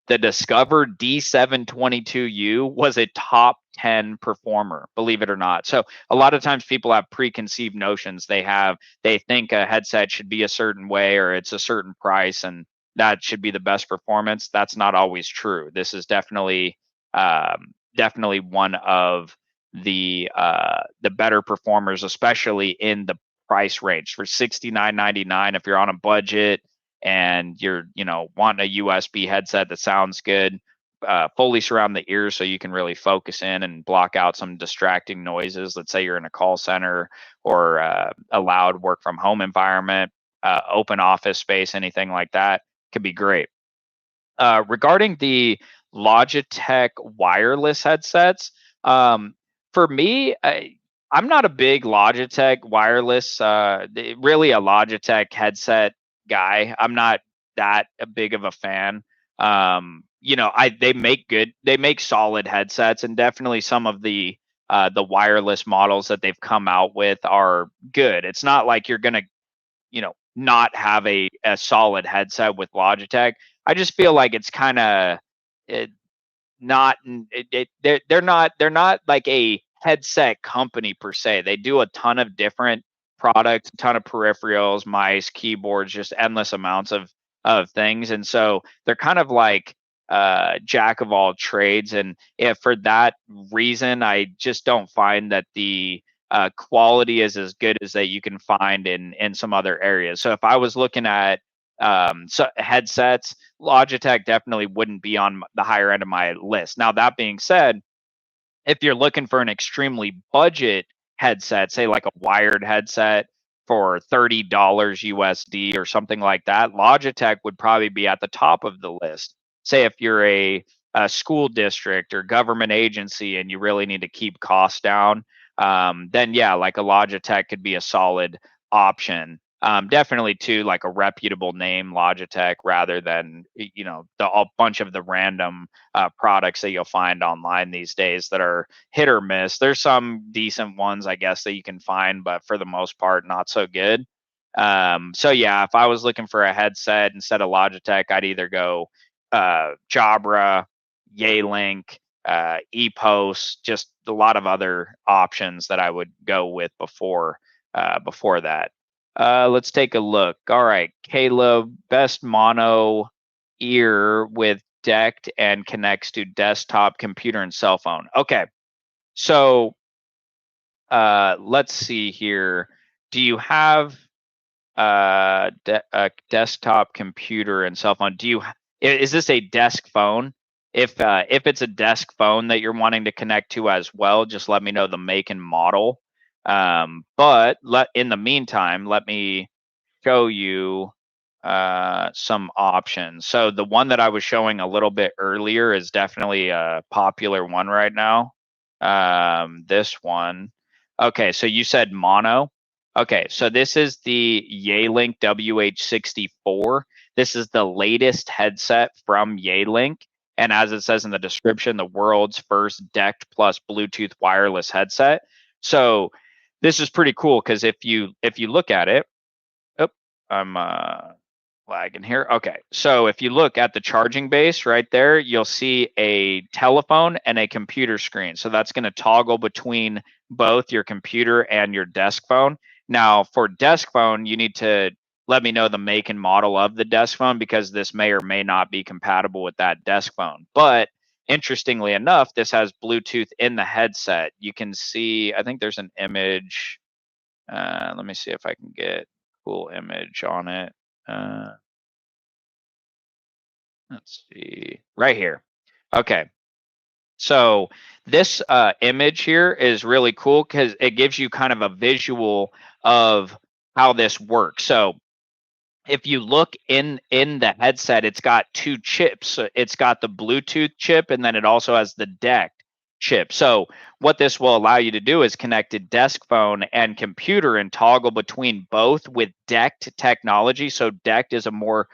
the Discover D722U was a top 10 performer, believe it or not. So a lot of times people have preconceived notions. They think a headset should be a certain way or it's a certain price and that should be the best performance. That's not always true. This is definitely one of the better performers, especially in the price range for $69.99. If you're on a budget and you're wanting a USB headset that sounds good, fully surround the ears so you can really focus in and block out some distracting noises. Let's say you're in a call center or a loud work from home environment, open office space, anything like that could be great. Regarding the Logitech wireless headsets, for me, I'm not a big Logitech wireless, really a Logitech headset guy. I'm not that big of a fan. They make solid headsets, and definitely some of the wireless models that they've come out with are good. It's not like you're gonna not have a solid headset with Logitech. I just feel like it's kind of not they're not like a headset company per se. They do a ton of different products, a ton of peripherals, mice, keyboards, just endless amounts of things, and so they're kind of like jack of all trades. And if for that reason, I just don't find that the quality is as good as that you can find in some other areas. So if I was looking at headsets, Logitech definitely wouldn't be on the higher end of my list. Now, that being said, if you're looking for an extremely budget headset, say like a wired headset for $30 USD or something like that, Logitech would probably be at the top of the list. Say if you're a school district or government agency and you really need to keep costs down, then yeah, like a Logitech could be a solid option. Definitely too, like a reputable name, Logitech, rather than a bunch of the random products that you'll find online these days that are hit or miss. There's some decent ones, I guess, that you can find, but for the most part, not so good. So yeah, if I was looking for a headset instead of Logitech, I'd either go Jabra, Yealink, Epos, just a lot of other options that I would go with before that. Let's take a look. All right, Caleb, best mono ear with decked and connects to desktop, computer, and cell phone. Okay, so let's see here. Do you have a desktop, computer, and cell phone? Is this a desk phone? If it's a desk phone that you're wanting to connect to as well, just let me know the make and model. But in the meantime, let me show you some options. So the one that I was showing a little bit earlier is definitely a popular one right now. This one. Okay, so you said mono. Okay, so this is the Yealink WH64. This is the latest headset from Yealink. And as it says in the description, the world's first decked plus Bluetooth wireless headset. So this is pretty cool because if you look at it, I'm lagging here. Okay, so if you look at the charging base right there, you'll see a telephone and a computer screen. So that's going to toggle between both your computer and your desk phone. Now, for desk phone, you need to let me know the make and model of the desk phone because this may or may not be compatible with that desk phone. But interestingly enough, this has Bluetooth in the headset. You can see, I think there's an image. Let me see if I can get a cool image on it. Let's see, right here. Okay. So this image here is really cool because it gives you kind of a visual of how this works. So if you look in the headset, it's got two chips. It's got the Bluetooth chip, and then it also has the DECT chip. So what this will allow you to do is connect a desk phone and computer and toggle between both with DECT technology. So DECT is a more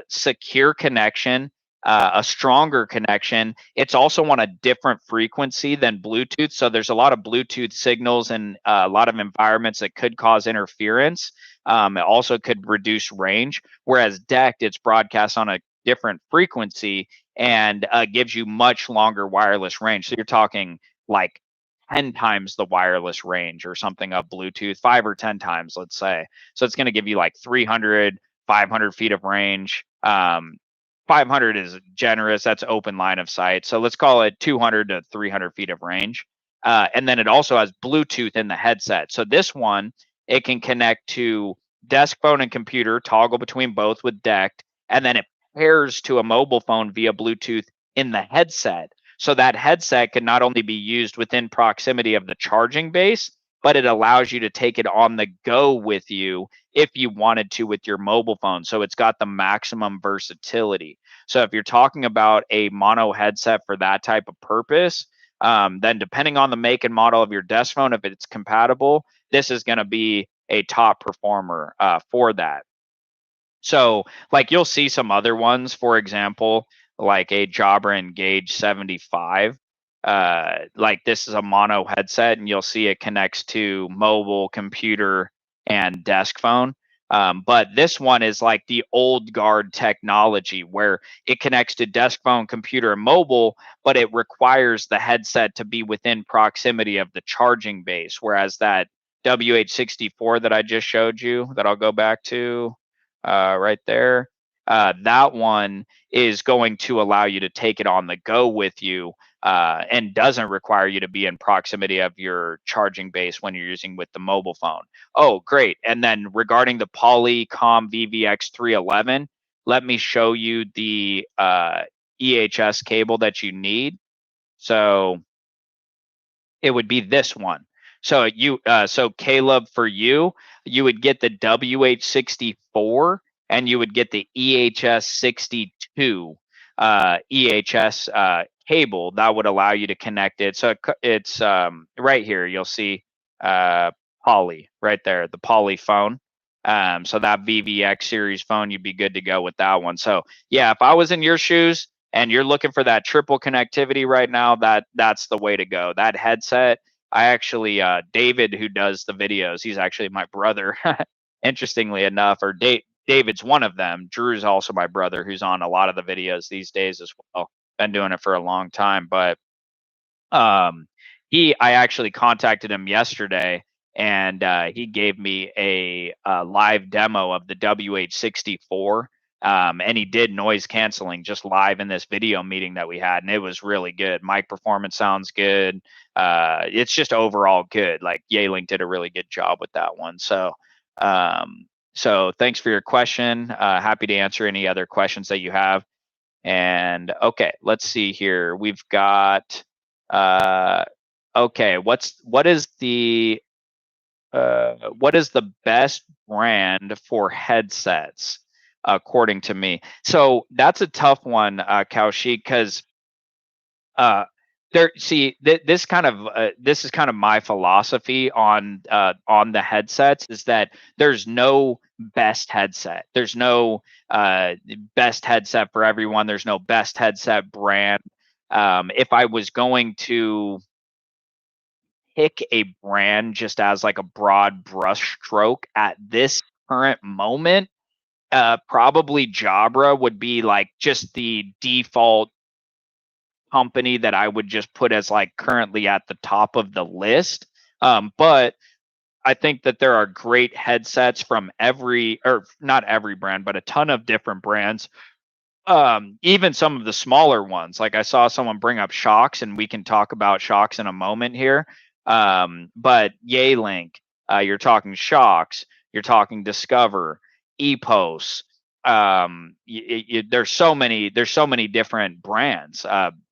secure connection, a stronger connection. It's also on a different frequency than Bluetooth. So there's a lot of Bluetooth signals in a lot of environments that could cause interference. It also could reduce range, whereas DECT, it's broadcast on a different frequency and gives you much longer wireless range. So you're talking like 10 times the wireless range or something of Bluetooth, 5 or 10 times, let's say. So it's going to give you like 300, 500 feet of range. 500 is generous. That's open line of sight. So let's call it 200 to 300 feet of range. And then it also has Bluetooth in the headset. So this one, it can connect to desk phone and computer, toggle between both with DECT, and then it pairs to a mobile phone via Bluetooth in the headset. So that headset can not only be used within proximity of the charging base, but it allows you to take it on the go with you if you wanted to with your mobile phone. So it's got the maximum versatility. So if you're talking about a mono headset for that type of purpose, then depending on the make and model of your desk phone, if it's compatible, this is going to be a top performer for that. So like you'll see some other ones, for example, like a Jabra Engage 75. Like this is a mono headset, and you'll see it connects to mobile, computer, and desk phone. But this one is like the old guard technology where it connects to desk phone, computer, and mobile, but it requires the headset to be within proximity of the charging base. Whereas that WH64 that I just showed you, that I'll go back to right there, that one is going to allow you to take it on the go with you and doesn't require you to be in proximity of your charging base when you're using with the mobile phone. Oh, great. And then regarding the Polycom VVX311, let me show you the EHS cable that you need. So it would be this one. So so Caleb, for you, you would get the WH64 and you would get the EHS62 EHS cable that would allow you to connect it. So it's right here. You'll see Poly right there, the Poly phone. So that VVX series phone, you'd be good to go with that one. So yeah, if I was in your shoes and you're looking for that triple connectivity right now, that's the way to go. That headset, I actually David, who does the videos, he's actually my brother. Interestingly enough, or David's one of them. Drew's also my brother, who's on a lot of the videos these days as well. Been doing it for a long time, but I actually contacted him yesterday, and he gave me a live demo of the WH64. And he did noise canceling just live in this video meeting that we had, and it was really good. Mic performance sounds good. It's just overall good. Like Yealink did a really good job with that one. So so thanks for your question. Happy to answer any other questions that you have. And okay, let's see here. We've got okay, what is the best brand for headsets according to me? So that's a tough one, Kaushik, because this is kind of my philosophy on the headsets, is that there's no best headset. There's no best headset for everyone. There's no best headset brand. If I was going to pick a brand just as like a broad brush stroke at this current moment, probably Jabra would be like just the default company that I would just put as like currently at the top of the list. But I think that there are great headsets from or not every brand, but a ton of different brands. Even some of the smaller ones, like I saw someone bring up Shokz, and we can talk about Shokz in a moment here. But Yealink, you're talking Shokz, you're talking Discover, Epos. There's so many different brands.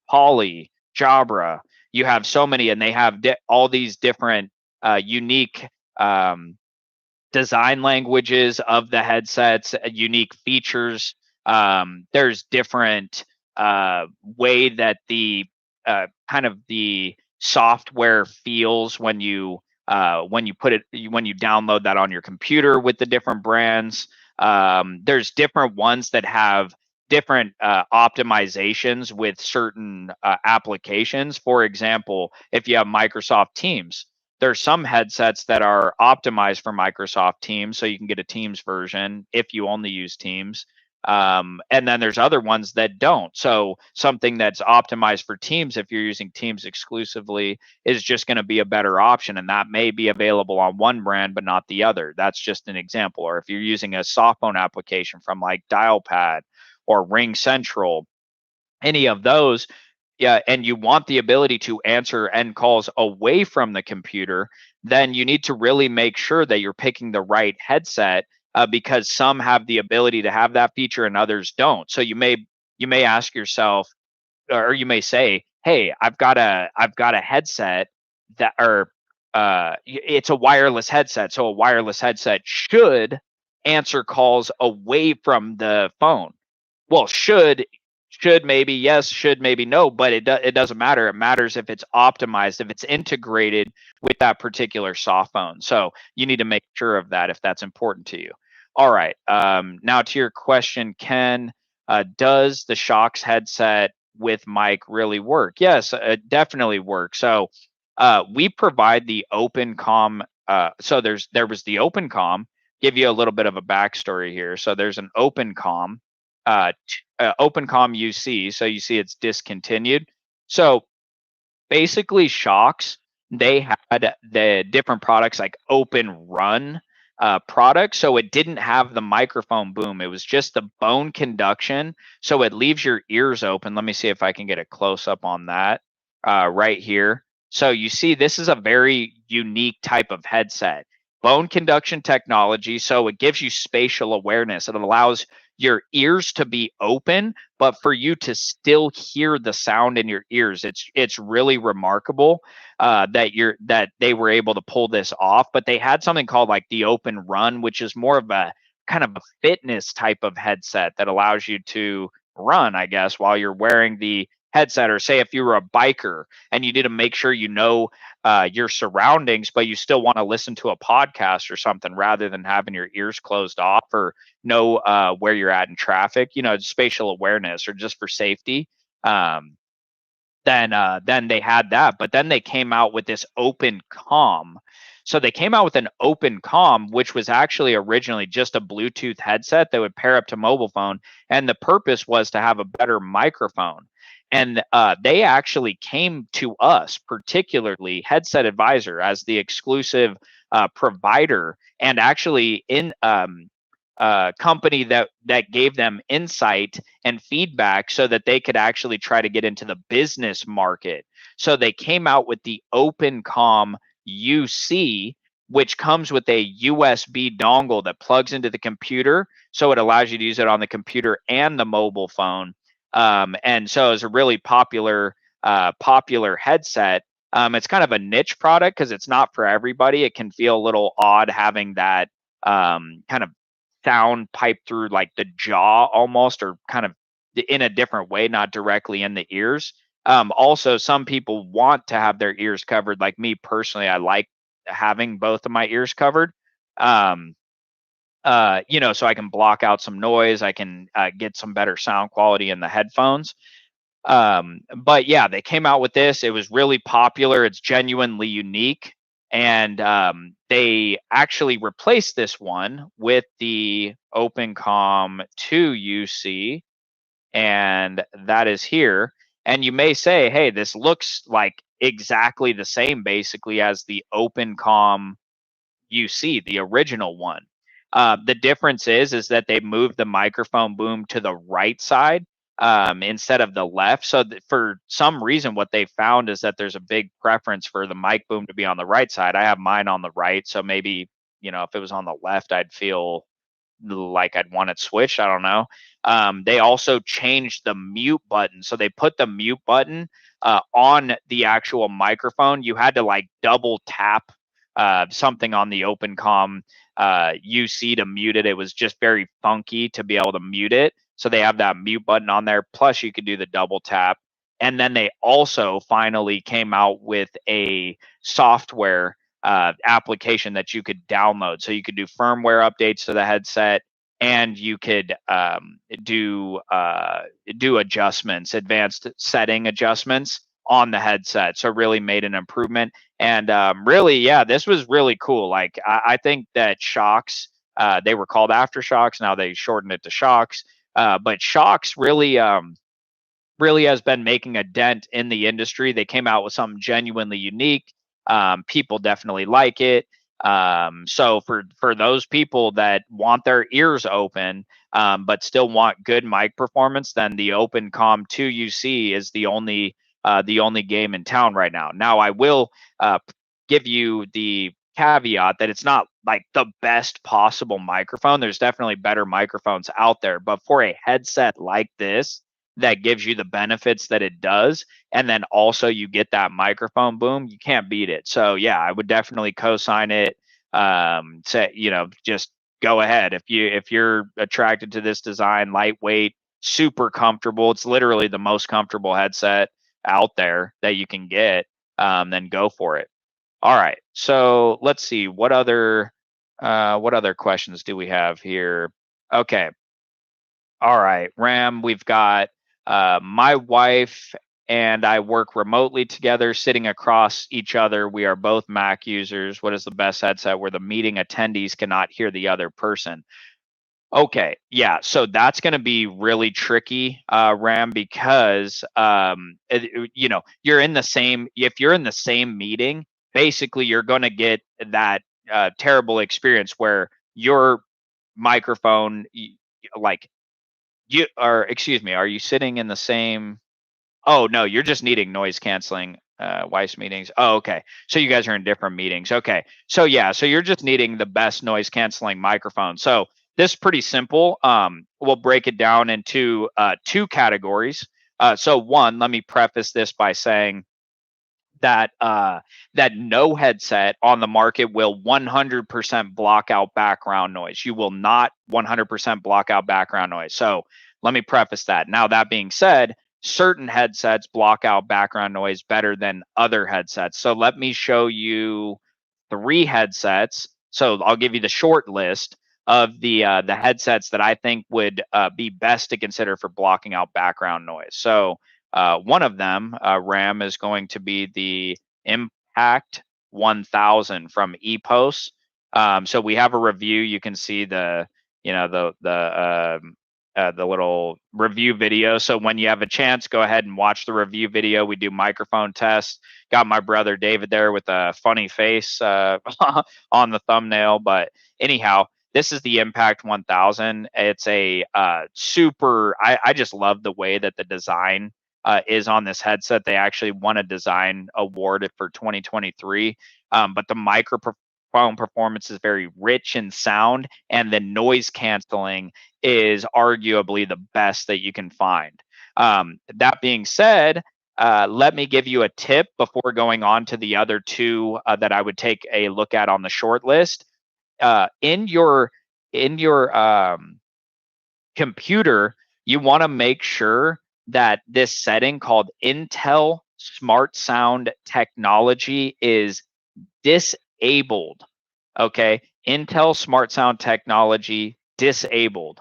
Poly, Jabra. You have so many, and they have all these different unique design languages of the headsets, unique features. There's different way that the kind of the software feels when you download that on your computer with the different brands. There's different ones that have different optimizations with certain applications. For example, if you have Microsoft Teams, there's some headsets that are optimized for Microsoft Teams, so you can get a Teams version if you only use Teams. And then there's other ones that don't. So something that's optimized for Teams, if you're using Teams exclusively, is just going to be a better option. And that may be available on one brand, but not the other. That's just an example. Or if you're using a softphone application from like Dialpad or Ring Central, any of those, yeah, and you want the ability to answer end calls away from the computer, then you need to really make sure that you're picking the right headset, because some have the ability to have that feature and others don't. So you may ask yourself, or you may say, "Hey, I've got a headset that, or it's a wireless headset. So a wireless headset should answer calls away from the phone." Well, should maybe yes, should maybe no, but it doesn't matter. It matters if it's optimized, if it's integrated with that particular soft phone. So you need to make sure of that if that's important to you. All right. Now to your question, Ken, does the Shokz headset with mic really work? Yes, it definitely works. So we provide the open com. So there was the open com. Give you a little bit of a backstory here. So there's an open com, OpenCom UC. So you see it's discontinued. So basically, Shokz, they had the different products like Open Run products. So it didn't have the microphone boom. It was just the bone conduction. So it leaves your ears open. Let me see if I can get a close up on that right here. So you see, this is a very unique type of headset. Bone conduction technology. So it gives you spatial awareness. It allows your ears to be open, but for you to still hear the sound in your ears. It's really remarkable that they were able to pull this off. But they had something called like the Open Run, which is more of a kind of a fitness type of headset that allows you to run, I guess, while you're wearing the headset. Or say if you were a biker and you need to make sure you know your surroundings, but you still want to listen to a podcast or something rather than having your ears closed off, or know where you're at in traffic, spatial awareness or just for safety. Then they had that, but then they came out with this open comm. So they came out with an open comm, which was actually originally just a Bluetooth headset that would pair up to mobile phone, and the purpose was to have a better microphone. And they actually came to us, particularly Headset Advisor, as the exclusive provider, and actually in company that gave them insight and feedback so that they could actually try to get into the business market. So they came out with the OpenCom UC, which comes with a USB dongle that plugs into the computer, so it allows you to use it on the computer and the mobile phone. And so it's a really popular headset. It's kind of a niche product because it's not for everybody. It can feel a little odd having that kind of sound pipe through like the jaw almost, or kind of in a different way, not directly in the ears. Also, some people want to have their ears covered. Like me personally, I like having both of my ears covered. So I can block out some noise. I can get some better sound quality in the headphones. But yeah, they came out with this. It was really popular. It's genuinely unique. And they actually replaced this one with the OpenCom 2 UC, and that is here. And you may say, hey, this looks like exactly the same basically as the OpenCom UC, the original one. The difference is that they moved the microphone boom to the right side instead of the left. So for some reason, what they found is that there's a big preference for the mic boom to be on the right side. I have mine on the right, so maybe if it was on the left, I'd feel like I'd want it switched. I don't know. They also changed the mute button. So they put the mute button on the actual microphone. You had to like double tap something on the OpenCom UC to mute it. It was just very funky to be able to mute it. So they have that mute button on there. Plus, you could do the double tap. And then they also finally came out with a software application that you could download. So you could do firmware updates to the headset, and you could do adjustments, advanced setting adjustments on the headset. So really made an improvement. And really, yeah, this was really cool. Like I think that Shokz, they were called after Shokz. Now they shortened it to Shokz. But Shokz really has been making a dent in the industry. They came out with something genuinely unique. People definitely like it. So for those people that want their ears open, but still want good mic performance, then the OpenCom 2 UC is the only game in town right now. Now I will give you the caveat that it's not like the best possible microphone. There's definitely better microphones out there, but for a headset like this that gives you the benefits that it does, and then also you get that microphone boom, you can't beat it. So yeah, I would definitely co-sign it. Say, just go ahead if you're attracted to this design, lightweight, super comfortable. It's literally the most comfortable headset out there that you can get. Then go for it. All right, so let's see what other questions do we have here. Okay, all right, Ram, we've got my wife and I work remotely together, sitting across each other. We are both Mac users. What is the best headset where the meeting attendees cannot hear the other person? Okay, yeah, so that's going to be really tricky, Ram, because you're in the same. If you're in the same meeting, basically you're going to get that terrible experience where your microphone, like you are. Excuse me, are you sitting in the same? Oh no, you're just needing noise canceling Weiss meetings. Oh, okay. So you guys are in different meetings. Okay. So yeah, so you're just needing the best noise canceling microphone. So this is pretty simple. We'll break it down into two categories. So one, let me preface this by saying that that no headset on the market will 100% block out background noise. You will not 100% block out background noise. So let me preface that. Now, that being said, certain headsets block out background noise better than other headsets. So let me show you 3 headsets. So I'll give you the short list of the headsets that I think would be best to consider for blocking out background noise. So one of them, RAM, is going to be the Impact 1000 from Epos. So we have a review. You can see the little review video. So when you have a chance, go ahead and watch the review video. We do microphone tests. Got my brother David there with a funny face on the thumbnail. But anyhow, this is the Impact 1000. It's a super. I just love the way that the design is on this headset. They actually won a design award for 2023. But the microphone performance is very rich in sound, and the noise canceling is arguably the best that you can find. That being said, let me give you a tip before going on to the other two that I would take a look at on the short list. In your computer, you want to make sure that this setting called Intel Smart Sound Technology is disabled. Okay, Intel Smart Sound Technology disabled.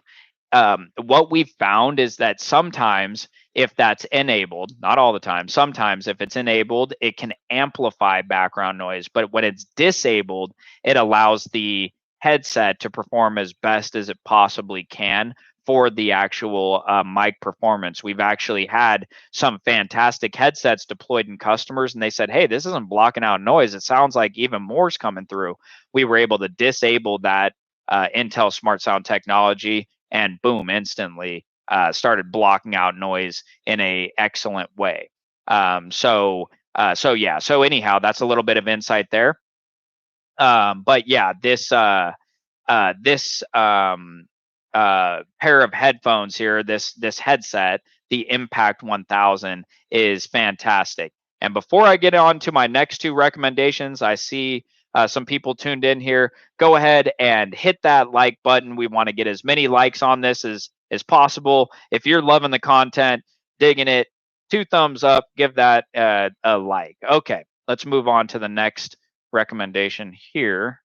What we've found is that sometimes if that's enabled, not all the time, sometimes if it's enabled, it can amplify background noise. But when it's disabled, it allows the headset to perform as best as it possibly can for the actual mic performance. We've actually had some fantastic headsets deployed in customers, and they said, hey, this isn't blocking out noise. It sounds like even more's coming through. We were able to disable that Intel Smart Sound technology, and boom, instantly started blocking out noise in a excellent way. So anyhow, that's a little bit of insight there. But yeah, this pair of headphones here, this headset, the Impact 1000, is fantastic. And before I get on to my next two recommendations, I see some people tuned in here. Go ahead and hit that like button. We want to get as many likes on this as possible. If you're loving the content, digging it, 2 thumbs up, give that a like. Okay, let's move on to the next recommendation here,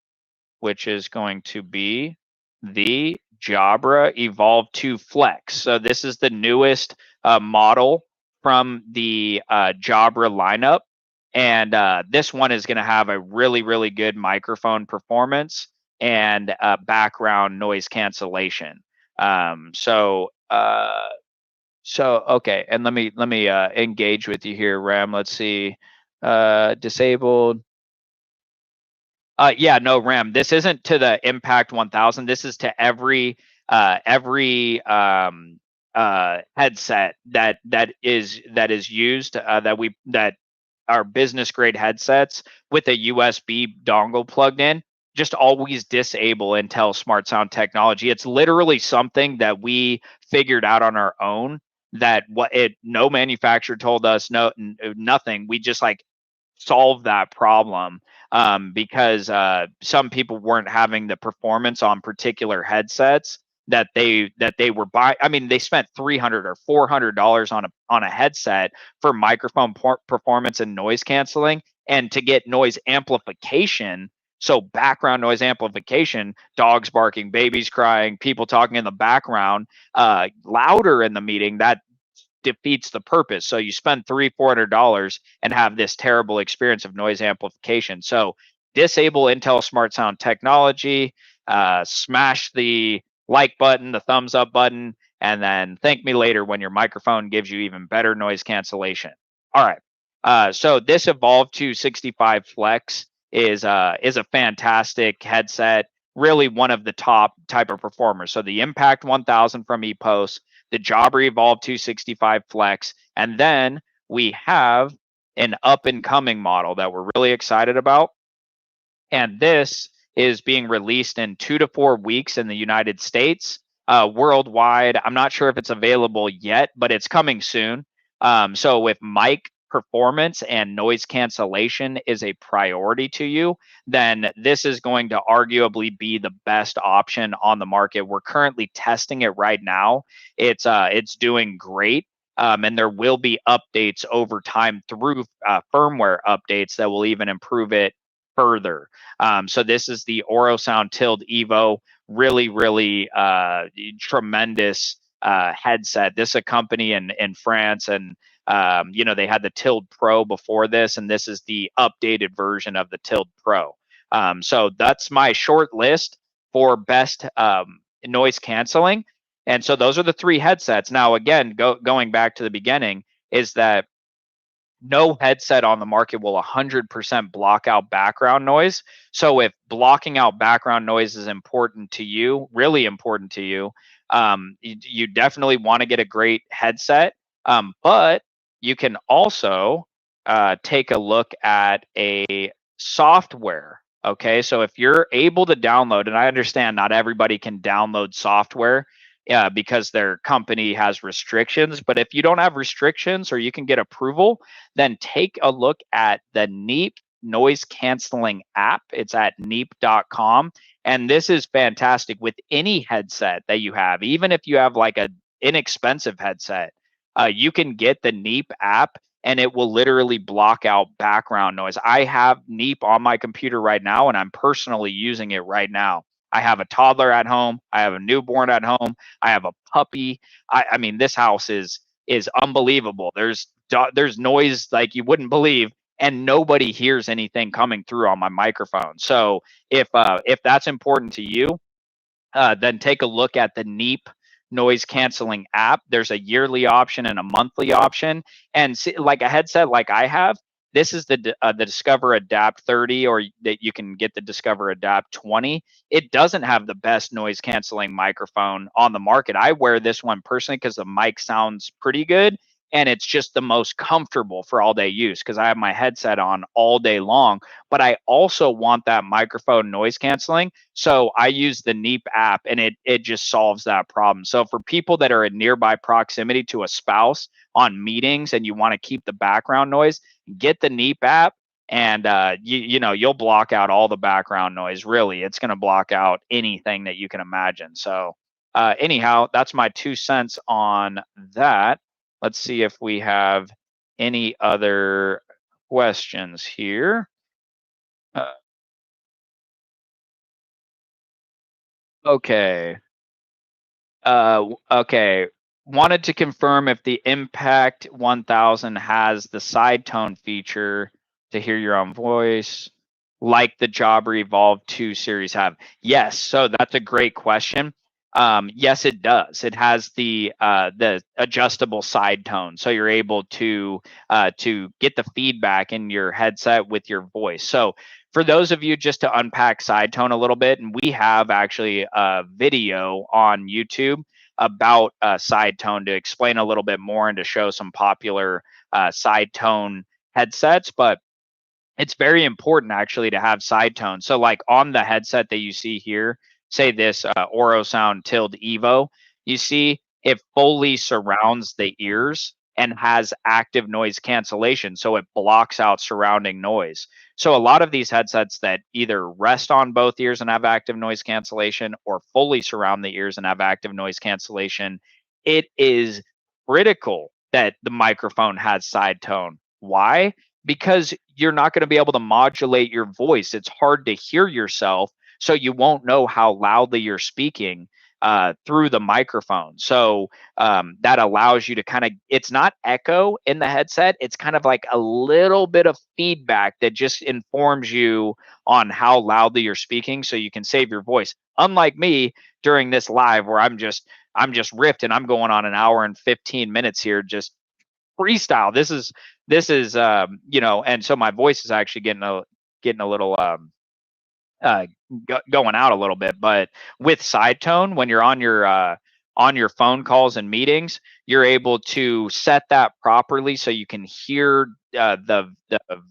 which is going to be the Jabra Evolve 2 Flex. So this is the newest model from the Jabra lineup. And this one is going to have a really, really good microphone performance and background noise cancellation. So okay, and let me engage with you here, Ram. Let's see, disabled. Yeah, no, Ram. This isn't to the Impact 1000. This is to every headset that is used that are business grade headsets with a USB dongle plugged in. Just always disable Intel Smart Sound technology. It's literally something that we figured out on our own. That no manufacturer told us, nothing. We just like solve that problem because some people weren't having the performance on particular headsets that they were buying. I mean, they spent $300 or $400 on a headset for microphone performance and noise canceling, and to get noise amplification. So background noise amplification, dogs barking, babies crying, people talking in the background, louder in the meeting. That defeats the purpose. So you spend $300-$400 and have this terrible experience of noise amplification. So disable Intel Smart Sound technology, smash the like button, the thumbs up button, and then thank me later when your microphone gives you even better noise cancellation. All right. So this Evolve 265 Flex is a fantastic headset, really one of the top type of performers. So the Impact 1000 from Epos, the Jabra Evolve 265 Flex, and then we have an up and coming model that we're really excited about. And this is being released in 2 to 4 weeks in the United States. Worldwide, I'm not sure if it's available yet, but it's coming soon. So if mic performance and noise cancellation is a priority to you, then this is going to arguably be the best option on the market. We're currently testing it right now. It's doing great. And there will be updates over time through firmware updates that will even improve it further. So this is the Orosound Tilde Evo, really tremendous headset. This is a company in France, and they had the Tilde Pro before this, and this is the updated version of the Tilde Pro. So that's my short list for best noise canceling. And so those are the three headsets. Now, again, going back to the beginning, is that no headset on the market will 100% block out background noise. So if blocking out background noise is important to you, really important to you, you definitely want to get a great headset. But you can also take a look at a software. Okay, so if you're able to download, and I understand not everybody can download software because their company has restrictions, but if you don't have restrictions or you can get approval, then take a look at the Neep noise canceling app. It's at neep.com. And this is fantastic with any headset that you have. Even if you have like an inexpensive headset, you can get the Neep app and it will literally block out background noise. I have Neep on my computer right now, and I'm personally using it right now. I have a toddler at home. I have a newborn at home. I have a puppy. I mean, this house is unbelievable. There's noise like you wouldn't believe, and nobody hears anything coming through on my microphone. So if that's important to you, then take a look at the Neep noise canceling app. There's a yearly option and a monthly option, and see, like a headset like I have. This is the Discover Adapt 30, or that you can get the Discover Adapt 20. It doesn't have the best noise canceling microphone on the market. I wear this one personally because the mic sounds pretty good, and it's just the most comfortable for all day use because I have my headset on all day long. But I also want that microphone noise canceling, so I use the Neep app, and it just solves that problem. So for people that are in nearby proximity to a spouse on meetings and you want to keep the background noise, get the Neep app, and you'll block out all the background noise. Really, it's going to block out anything that you can imagine. So anyhow, that's my 2 cents on that. Let's see if we have any other questions here. Okay. Okay. Wanted to confirm if the Impact 1000 has the side tone feature to hear your own voice, like the Jabra Evolve 2 series have. Yes. So that's a great question. Yes, it does. It has the adjustable side tone, so you're able to get the feedback in your headset with your voice. So for those of you, just to unpack side tone a little bit, and we have actually a video on YouTube about side tone to explain a little bit more and to show some popular side tone headsets, but it's very important actually to have side tones. So like on the headset that you see here, say this Oro Sound Tilde Evo, you see it fully surrounds the ears and has active noise cancellation. So it blocks out surrounding noise. So a lot of these headsets that either rest on both ears and have active noise cancellation or fully surround the ears and have active noise cancellation, it is critical that the microphone has side tone. Why? Because you're not going to be able to modulate your voice. It's hard to hear yourself, so you won't know how loudly you're speaking through the microphone. So that allows you to kind of, it's not echo in the headset. It's kind of like a little bit of feedback that just informs you on how loudly you're speaking so you can save your voice. Unlike me during this live where I'm just ripped and I'm going on an hour and 15 minutes here just freestyle. This is and so my voice is actually getting a little uh, going out a little bit. But with side tone, when you're on your phone calls and meetings, you're able to set that properly so you can hear the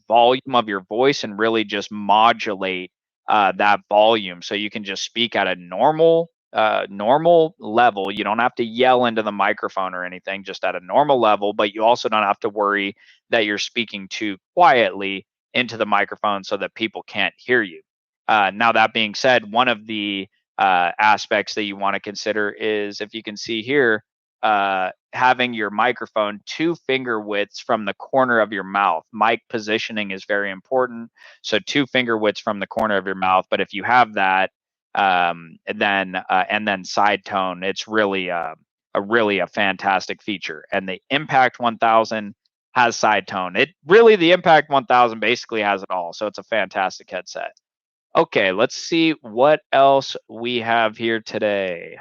volume of your voice and really just modulate that volume, so you can just speak at a normal level. You don't have to yell into the microphone or anything, just at a normal level, but you also don't have to worry that you're speaking too quietly into the microphone so that people can't hear you. Now, that being said, one of the aspects that you want to consider is, if you can see here, having your microphone 2 finger widths from the corner of your mouth. Mic positioning is very important. So 2 finger widths from the corner of your mouth. But if you have that, and then side tone, it's really a fantastic feature. And the Impact 1000 has side tone. The Impact 1000 basically has it all. So it's a fantastic headset. Okay, let's see what else we have here today.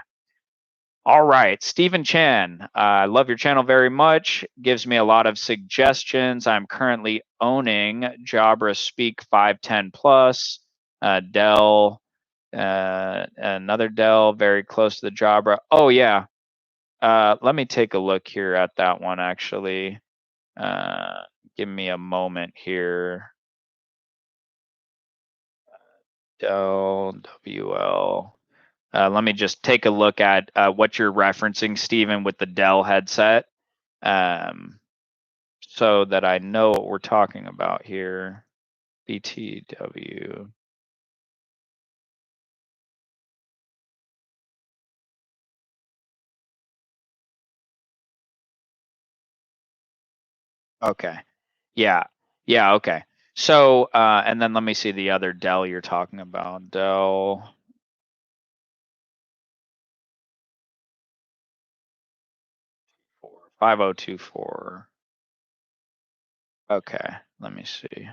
All right, Stephen Chan, I love your channel very much. Gives me a lot of suggestions. I'm currently owning Jabra Speak 510 Plus, Dell, another Dell very close to the Jabra. Oh yeah, let me take a look here at that one actually. Give me a moment here. Dell WL. Let me just take a look at what you're referencing, Stephen, with the Dell headset, so that I know what we're talking about here. BTW. Okay. Yeah. Yeah. Okay. So, and then let me see the other Dell you're talking about. Dell 5024. Okay. Let me see.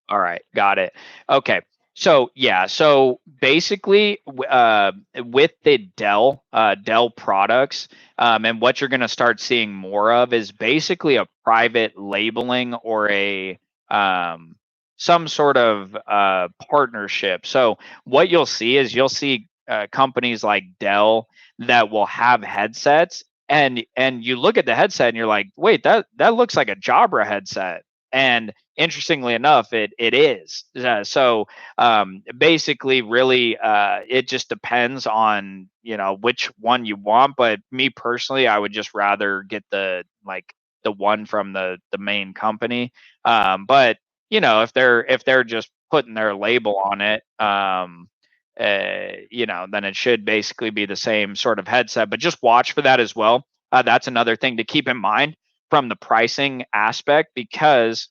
All right, got it. Okay. So yeah, so basically, with the Dell products, and what you're going to start seeing more of is basically a private labeling or a some sort of partnership. So what you'll see companies like Dell that will have headsets, and you look at the headset and you're like, wait, that looks like a Jabra headset, and interestingly enough, it is. Basically, really, it just depends on which one you want. But me personally, I would just rather get the one from the main company. But if they're just putting their label on it, then it should basically be the same sort of headset. But just watch for that as well. That's another thing to keep in mind from the pricing aspect, because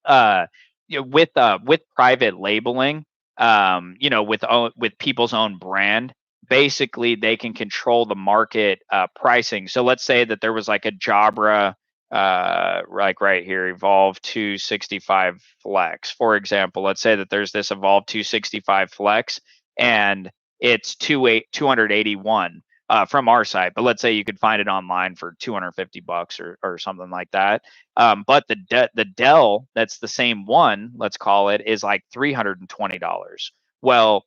uh with private labeling, with people's own brand, basically they can control the market pricing. So let's say that there was like a Jabra, like right here, Evolve 265 Flex, for example. Let's say that there's this Evolve 265 Flex, and it's 281 from our site. But let's say you could find it online for $250 or something like that. But the Dell, that's the same one, let's call it, is like $320. Well,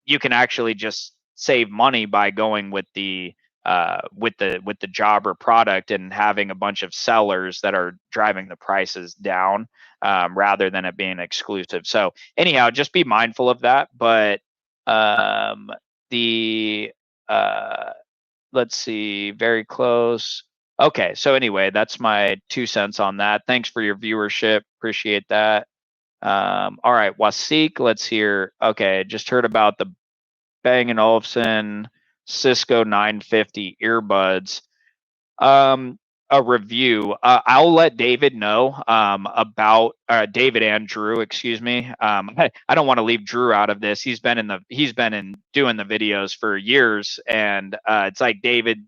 you can actually just save money by going with the Jabra product and having a bunch of sellers that are driving the prices down, rather than it being exclusive. So anyhow, just be mindful of that. But the let's see, very close. Okay, so anyway, that's my 2 cents on that. Thanks for your viewership. Appreciate that. All right, Wasik, let's hear. Okay, just heard about the Bang & Olufsen Cisco 950 earbuds. A review. I'll let David know about David and Drew. Excuse me. I don't want to leave Drew out of this. He's been in doing the videos for years, and it's like David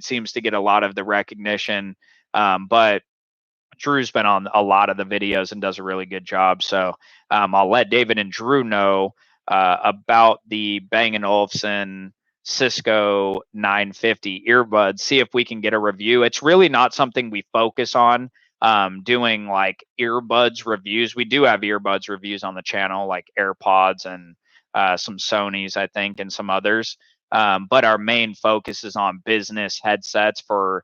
seems to get a lot of the recognition, but Drew's been on a lot of the videos and does a really good job. So I'll let David and Drew know about the Bang & Olufsen Cisco 950 earbuds, see if we can get a review. It's really not something we focus on, doing like earbuds reviews. We do have earbuds reviews on the channel, like AirPods and some Sonys, I think, and some others. But our main focus is on business headsets for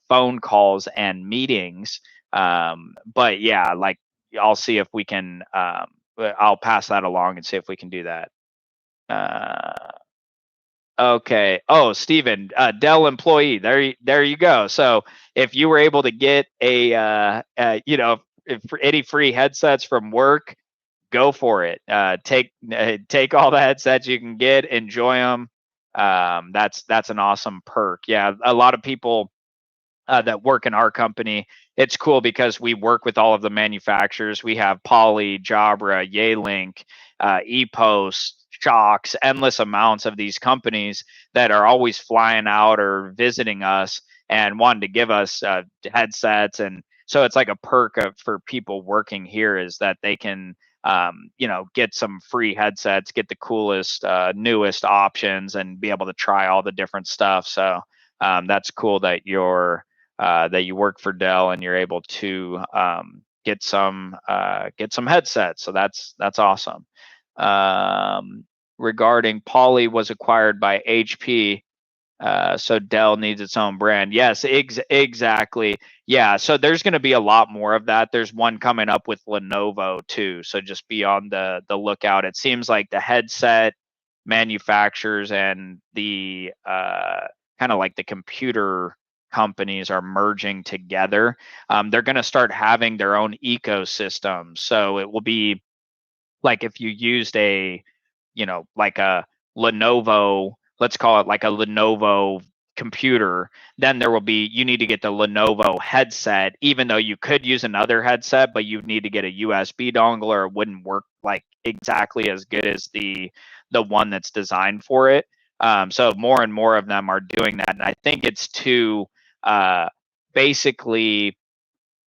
phone calls and meetings. But yeah, like I'll see if we can. I'll pass that along and see if we can do that. Okay. Oh, Steven, Dell employee. There you go. So if you were able to get if any free headsets from work, go for it. Take all the headsets you can get, enjoy them. That's an awesome perk. Yeah, a lot of people that work in our company, it's cool because we work with all of the manufacturers. We have Poly, Jabra, Yealink, Epos, Shokz, endless amounts of these companies that are always flying out or visiting us and wanting to give us headsets. And so it's like a perk for people working here is that they can get some free headsets, get the coolest, newest options, and be able to try all the different stuff. So that's cool that that you work for Dell and you're able to get some headsets. So that's awesome. Regarding Poly was acquired by HP, so Dell needs its own brand. Yes, exactly. Yeah, so there's going to be a lot more of that. There's one coming up with Lenovo too. So just be on the lookout. It seems like the headset manufacturers and the kind of like the computer companies are merging together. They're going to start having their own ecosystem. So it will be like if you used like a Lenovo, let's call it like a Lenovo computer, then you need to get the Lenovo headset, even though you could use another headset, but you'd need to get a USB dongle or it wouldn't work like exactly as good as the one that's designed for it. So more and more of them are doing that. And I think it's to basically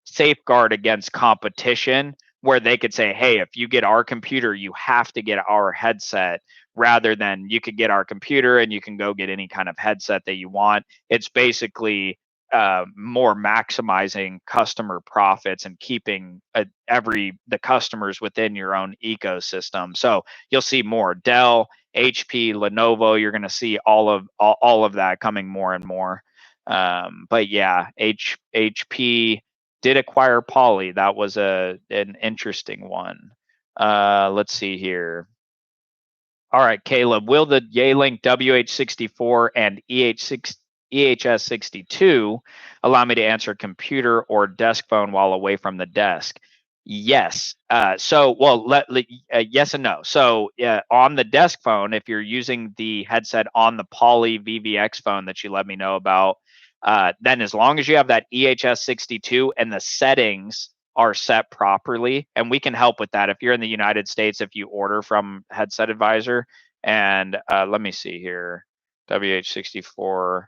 safeguard against competition where they could say, hey, if you get our computer, you have to get our headset, rather than you could get our computer and you can go get any kind of headset that you want. It's basically more maximizing customer profits and keeping the customers within your own ecosystem. So you'll see more Dell, HP, Lenovo. You're going to see all of that coming more and more. But yeah, HP did acquire Poly. That was an interesting one. Let's see here. All right, Caleb, will the Yealink WH64 and EHS62 allow me to answer computer or desk phone while away from the desk? Yes. Yes and no. So on the desk phone, if you're using the headset on the Poly VVX phone that you let me know about, then as long as you have that EHS62 and the settings are set properly, and we can help with that. If you're in the United States, if you order from Headset Advisor, and let me see here, WH64,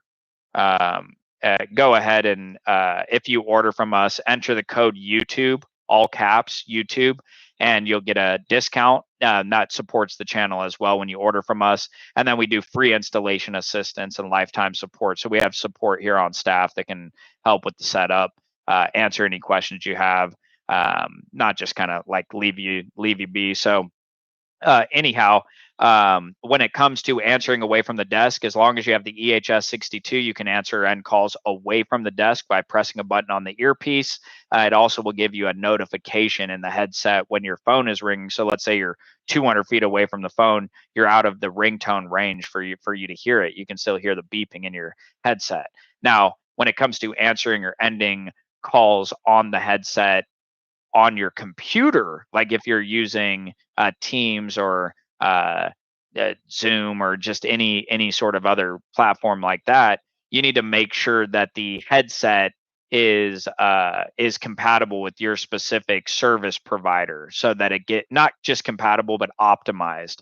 go ahead and if you order from us, enter the code YouTube, all caps YouTube, and you'll get a discount. That supports the channel as well when you order from us. And then we do free installation assistance and lifetime support. So we have support here on staff that can help with the setup, answer any questions you have, not just kind of like leave you be. So anyhow, when it comes to answering away from the desk, as long as you have the EHS62, you can answer end calls away from the desk by pressing a button on the earpiece. It also will give you a notification in the headset when your phone is ringing. So let's say you're 200 feet away from the phone, you're out of the ringtone range for you to hear it. You can still hear the beeping in your headset. Now, when it comes to answering or ending calls on the headset, on your computer, like if you're using Teams or Zoom or just any sort of other platform like that, you need to make sure that the headset is compatible with your specific service provider, so that it get not just compatible but optimized.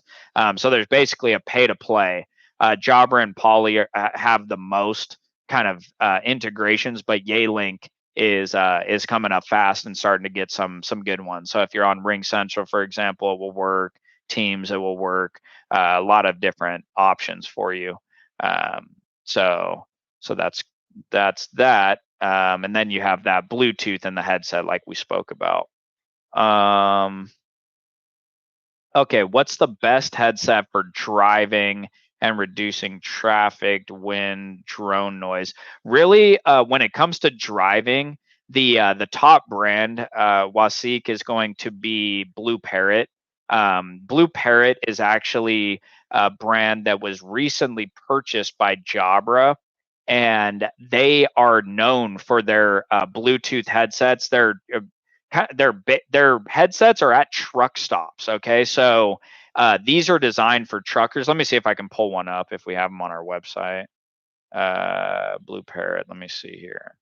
So there's basically a pay to play. Jabra and Poly have the most kind of integrations, but Yealink is coming up fast and starting to get some good ones. So if you're on Ring Central, for example, it will work. Teams, it will work. A lot of different options for you. So that's that. And then you have that Bluetooth in the headset, like we spoke about. Okay, what's the best headset for driving and reducing traffic, wind, drone noise? Really, when it comes to driving, the top brand, Wasik, is going to be Blue Parrot. Blue Parrot is actually a brand that was recently purchased by Jabra, and they are known for their Bluetooth headsets. Their headsets are at truck stops. Okay, so these are designed for truckers. Let me see if I can pull one up if we have them on our website. Blue Parrot. Let me see here.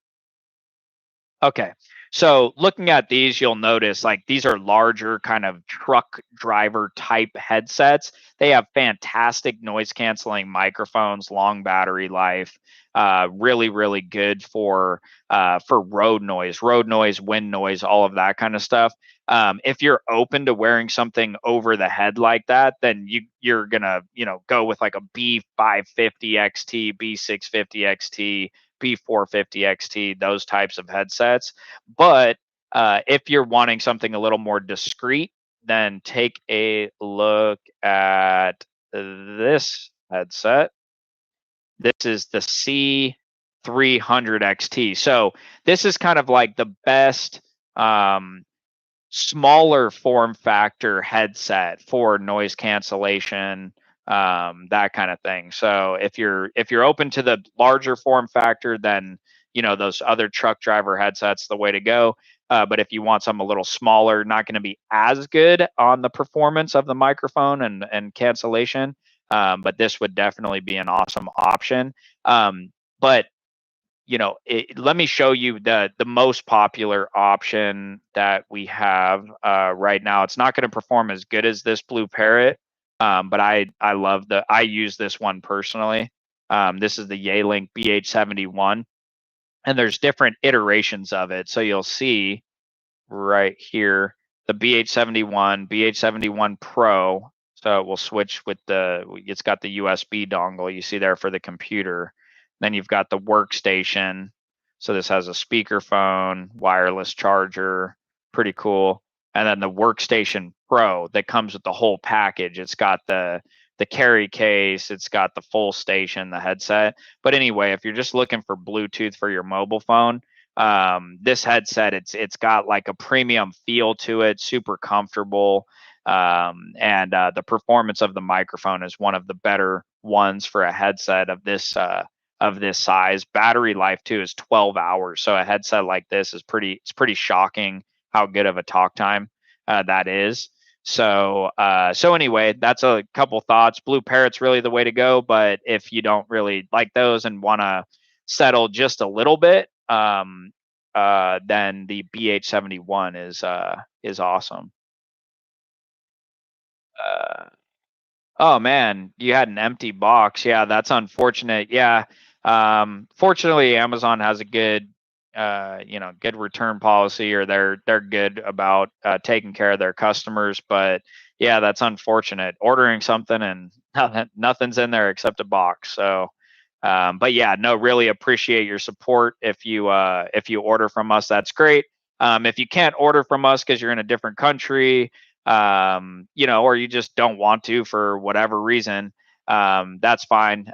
Okay, so looking at these, you'll notice like these are larger kind of truck driver type headsets. They have fantastic noise canceling microphones, long battery life, really good for road noise, wind noise, all of that kind of stuff. If you're open to wearing something over the head like that, then you're gonna go with like a B550 XT, B650 XT, B450 XT, those types of headsets. But if you're wanting something a little more discreet, then take a look at this headset. This is the C300 XT. So this is kind of like the best smaller form factor headset for noise cancellation, that kind of thing. So if you're open to the larger form factor, then those other truck driver headsets the way to go. But if you want something a little smaller, not going to be as good on the performance of the microphone and cancellation, but this would definitely be an awesome option. But let me show you the most popular option that we have right now. It's not going to perform as good as this Blue Parrot, but I use this one personally. This is the Yealink BH71, and there's different iterations of it. So you'll see right here the BH71, BH71 Pro. So we'll switch with it's got the USB dongle you see there for the computer. Then you've got the workstation. So this has a speakerphone, wireless charger, pretty cool. And then the workstation Pro that comes with the whole package. It's got the carry case, it's got the full station, the headset. But anyway, if you're just looking for Bluetooth for your mobile phone, this headset, it's got like a premium feel to it, super comfortable. And the performance of the microphone is one of the better ones for a headset of this size. Battery life too is 12 hours. So a headset like this is pretty shocking how good of a talk time that is. So anyway, that's a couple thoughts. Blue Parrot's really the way to go, but if you don't really like those and want to settle just a little bit, then the BH71 is awesome. Oh man, you had an empty box. Yeah, that's unfortunate. Yeah. Fortunately, Amazon has a good good return policy, or they're good about taking care of their customers. But yeah, that's unfortunate. Ordering something and nothing's in there except a box. So, but yeah, no, really appreciate your support. If you order from us, that's great. If you can't order from us because you're in a different country, or you just don't want to for whatever reason, that's fine.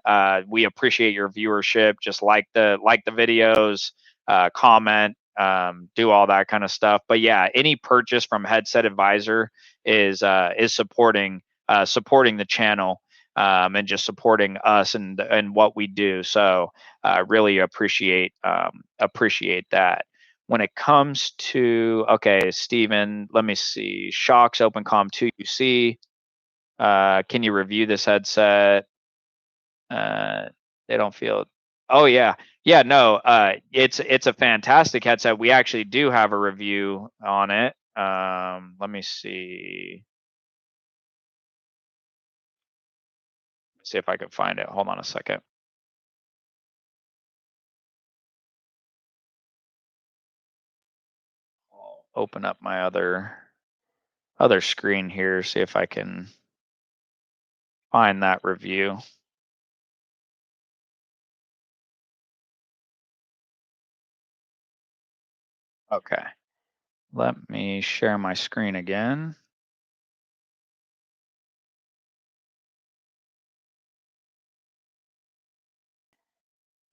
We appreciate your viewership. Just like the videos, comment, do all that kind of stuff. But yeah, any purchase from Headset Advisor is supporting the channel, and just supporting us and what we do. So really appreciate that. When it comes to, okay, Steven, let me see. Shokz OpenCom 2 UC. Can you review this headset? Uh, they don't feel. Oh yeah, yeah. No, it's a fantastic headset. We actually do have a review on it. Let me see if I can find it. Hold on a second. I'll open up my other screen here. See if I can find that review. Okay. Let me share my screen again.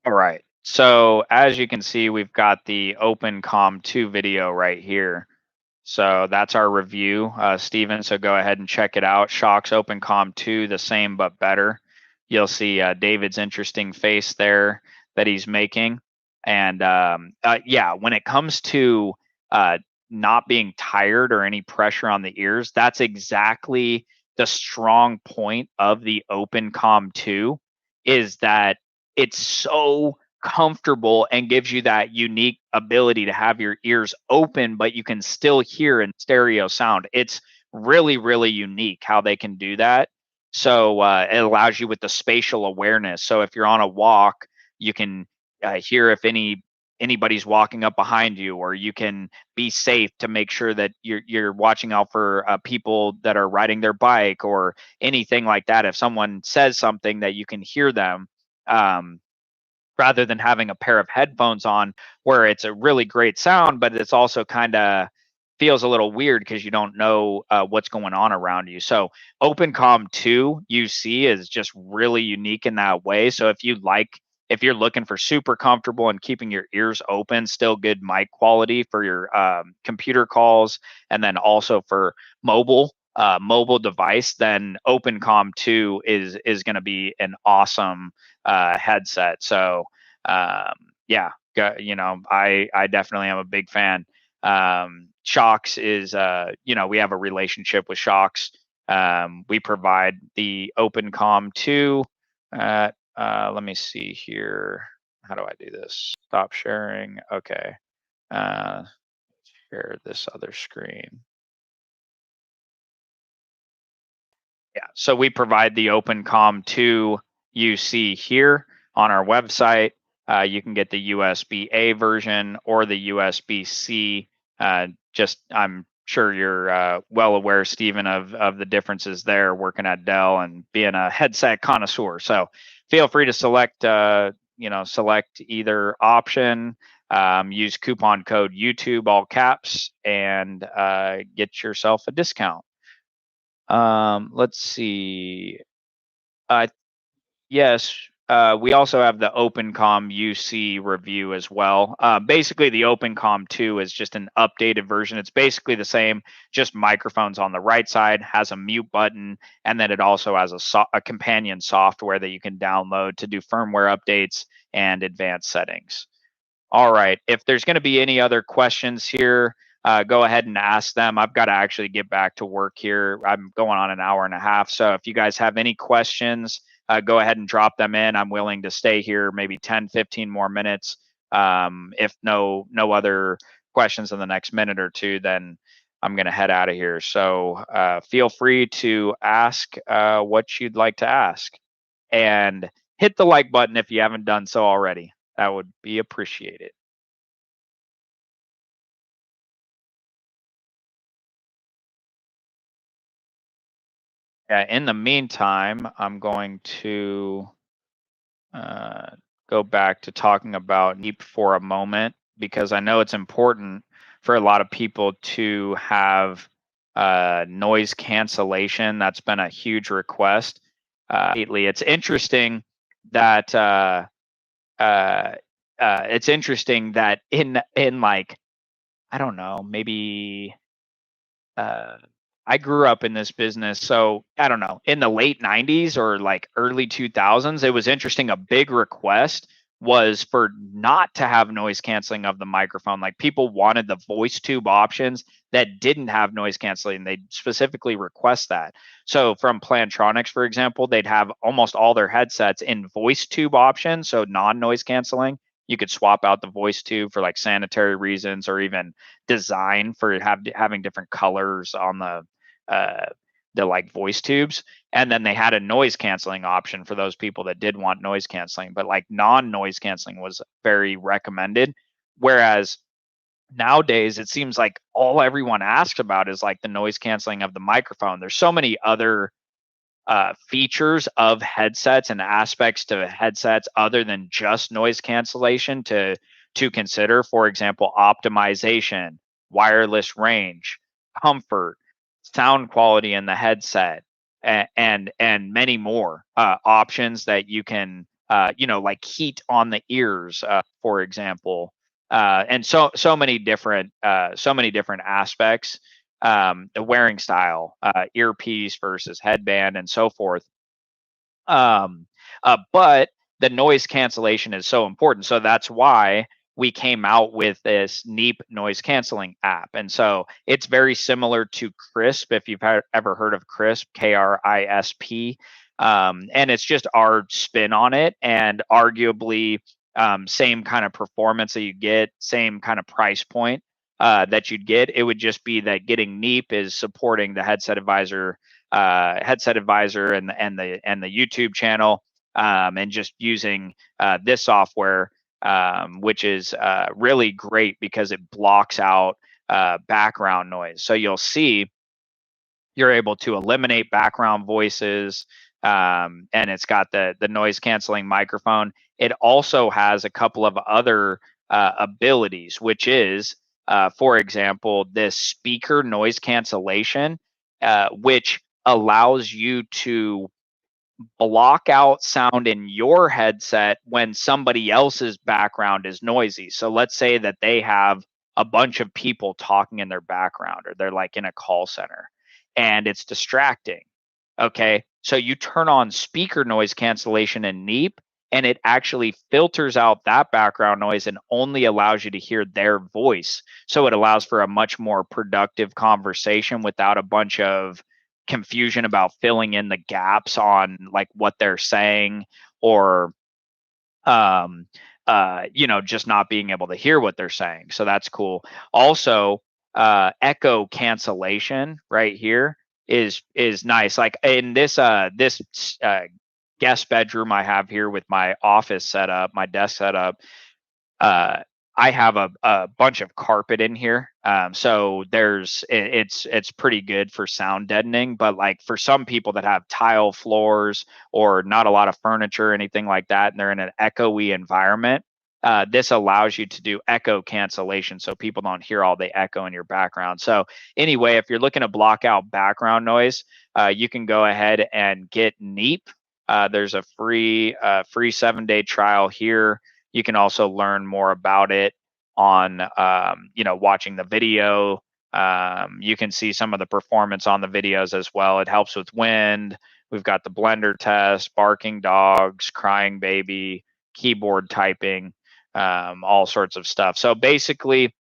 All right. So as you can see, we've got the OpenCom 2 video right here. So that's our review, Steven. So go ahead and check it out. Shokz OpenCom 2, the same but better. You'll see David's interesting face there that he's making. And yeah, when it comes to uh, not being tired or any pressure on the ears, that's exactly the strong point of the OpenCom 2, is that it's so comfortable and gives you that unique ability to have your ears open, but you can still hear in stereo sound. It's really, really unique how they can do that. So it allows you with the spatial awareness. So if you're on a walk, you can hear if anybody's walking up behind you, or you can be safe to make sure that you're watching out for people that are riding their bike or anything like that. If someone says something, that you can hear them. Um, Rather than having a pair of headphones on where it's a really great sound, but it's also kind of feels a little weird because you don't know what's going on around you. So OpenCom 2 UC is just really unique in that way. So if you're looking for super comfortable and keeping your ears open, still good mic quality for your computer calls, and then also for mobile device, then OpenCom 2 is going to be an awesome headset. So yeah, I definitely am a big fan. Shokz is we have a relationship with Shokz. We provide the OpenCom 2. Let me see here. How do I do this? Stop sharing. Okay. Uh, Share this other screen. Yeah. So we provide the OpenCom 2 you see here on our website. You can get the USB-A version or the USB-C. Just I'm sure you're well aware, Stephen, of the differences there working at Dell and being a headset connoisseur. So feel free to select either option. Use coupon code YouTube all caps and get yourself a discount. Let's see. Uh, yes, we also have the OpenCom UC review as well. Basically, the OpenCom 2 is just an updated version. It's basically the same, just microphones on the right side, has a mute button, and then it also has a companion software that you can download to do firmware updates and advanced settings. All right. If there's going to be any other questions here, go ahead and ask them. I've got to actually get back to work here. I'm going on an hour and a half. So if you guys have any questions, go ahead and drop them in. I'm willing to stay here maybe 10, 15 more minutes. If no other questions in the next minute or two, then I'm going to head out of here. So feel free to ask what you'd like to ask. And hit the like button if you haven't done so already. That would be appreciated. In the meantime, I'm going to go back to talking about Neep for a moment, because I know it's important for a lot of people to have noise cancellation. That's been a huge request lately. It's interesting that in like, I don't know, maybe I grew up in this business, so I don't know, in the late 90s or like early 2000s, it was interesting. A big request was for not to have noise canceling of the microphone. Like, people wanted the voice tube options that didn't have noise canceling. They specifically request that. So from Plantronics, for example, they'd have almost all their headsets in voice tube options, so non-noise canceling. You could swap out the voice tube for like sanitary reasons, or even design for having different colors on uh, the like voice tubes. And then they had a noise canceling option for those people that did want noise canceling, but like non-noise canceling was very recommended. Whereas nowadays it seems like all everyone asks about is like the noise canceling of the microphone. There's so many other features of headsets and aspects to headsets other than just noise cancellation to consider. For example, optimization, wireless range, comfort, sound quality in the headset, and many more options that you can like heat on the ears, for example, and so many different aspects, the wearing style, earpiece versus headband, and so forth. Um, but the noise cancellation is so important. So that's why we came out with this Neep noise canceling app. And so it's very similar to Crisp, if you've ever heard of Crisp, KRISP. And it's just our spin on it, and arguably same kind of performance that you get, same kind of price point that you'd get. It would just be that getting Neep is supporting the Headset Advisor and the YouTube channel, and just using this software, which is really great because it blocks out background noise. So you'll see you're able to eliminate background voices, and it's got the noise canceling microphone. It also has a couple of other abilities, which is, for example, this speaker noise cancellation, which allows you to block out sound in your headset when somebody else's background is noisy. So let's say that they have a bunch of people talking in their background, or they're like in a call center and it's distracting. Okay. So you turn on speaker noise cancellation in Neep, and it actually filters out that background noise and only allows you to hear their voice. So it allows for a much more productive conversation without a bunch of confusion about filling in the gaps on like what they're saying, or um just not being able to hear what they're saying. So that's cool. Also, echo cancellation right here is nice. Like in this guest bedroom I have here with my office setup, my desk setup, uh, I have a bunch of carpet in here. So it's pretty good for sound deadening. But like for some people that have tile floors or not a lot of furniture or anything like that, and they're in an echoey environment, this allows you to do echo cancellation, so people don't hear all the echo in your background. So anyway, if you're looking to block out background noise, you can go ahead and get Neep. There's a free 7-day trial here. You can also learn more about it on, watching the video. You can see some of the performance on the videos as well. It helps with wind. We've got the blender test, barking dogs, crying baby, keyboard typing, all sorts of stuff. So basically,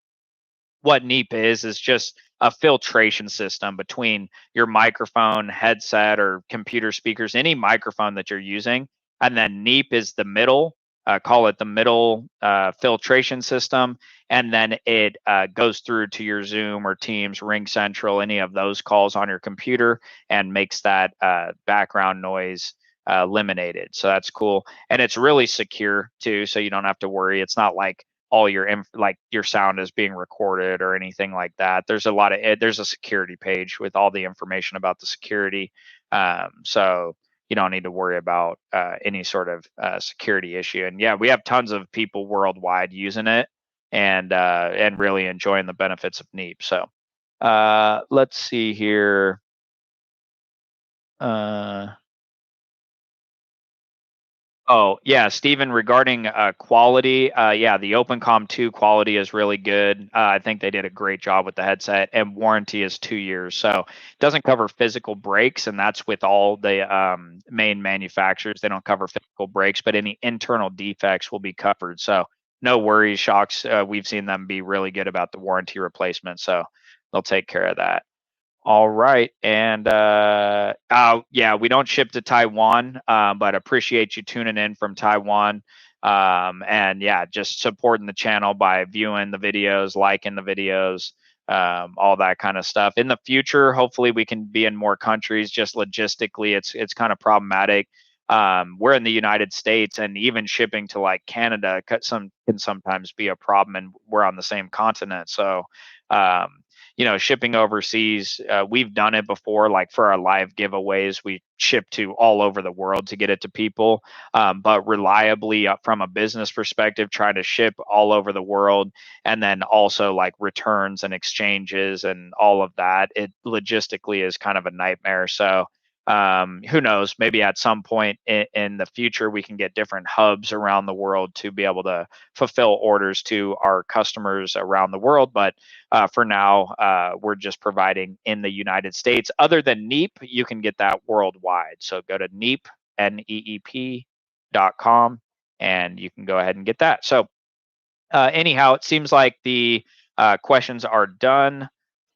what Neep is just a filtration system between your microphone, headset, or computer speakers, any microphone that you're using. And then Neep is the middle, call it the middle filtration system. And then it goes through to your Zoom or Teams, Ring Central, any of those calls on your computer, and makes that background noise eliminated. So that's cool. And it's really secure too. So you don't have to worry. It's not like all your like your sound is being recorded or anything like that. There's a security page with all the information about the security. So you don't need to worry about any sort of security issue. And yeah, we have tons of people worldwide using it and really enjoying the benefits of Neep. So let's see here. Oh, yeah, Stephen, regarding quality, yeah, the OpenCom 2 quality is really good. I think they did a great job with the headset, and warranty is 2 years. So it doesn't cover physical breaks, and that's with all the main manufacturers. They don't cover physical breaks, but any internal defects will be covered. So no worries, Shokz. We've seen them be really good about the warranty replacement, so they'll take care of that. All right. And yeah, we don't ship to Taiwan, but appreciate you tuning in from Taiwan. And yeah, just supporting the channel by viewing the videos, liking the videos, all that kind of stuff. In the future, hopefully we can be in more countries. Just logistically, it's kind of problematic. We're in the United States, and even shipping to like Canada can sometimes be a problem, and we're on the same continent. So shipping overseas, we've done it before, like for our live giveaways, we ship to all over the world to get it to people. But reliably, from a business perspective, try to ship all over the world, and then also like returns and exchanges and all of that, it logistically is kind of a nightmare. So who knows, maybe at some point in the future we can get different hubs around the world to be able to fulfill orders to our customers around the world. But for now, we're just providing in the United States. Other than Neep, you can get that worldwide. So go to Neep, neep.com, and you can go ahead and get that. So anyhow, it seems like the questions are done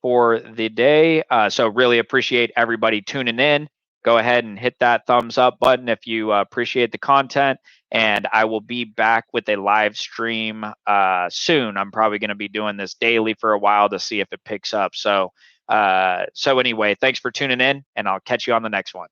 for the day. So really appreciate everybody tuning in. Go ahead and hit that thumbs up button if you appreciate the content. And I will be back with a live stream soon. I'm probably going to be doing this daily for a while to see if it picks up. So anyway, thanks for tuning in, and I'll catch you on the next one.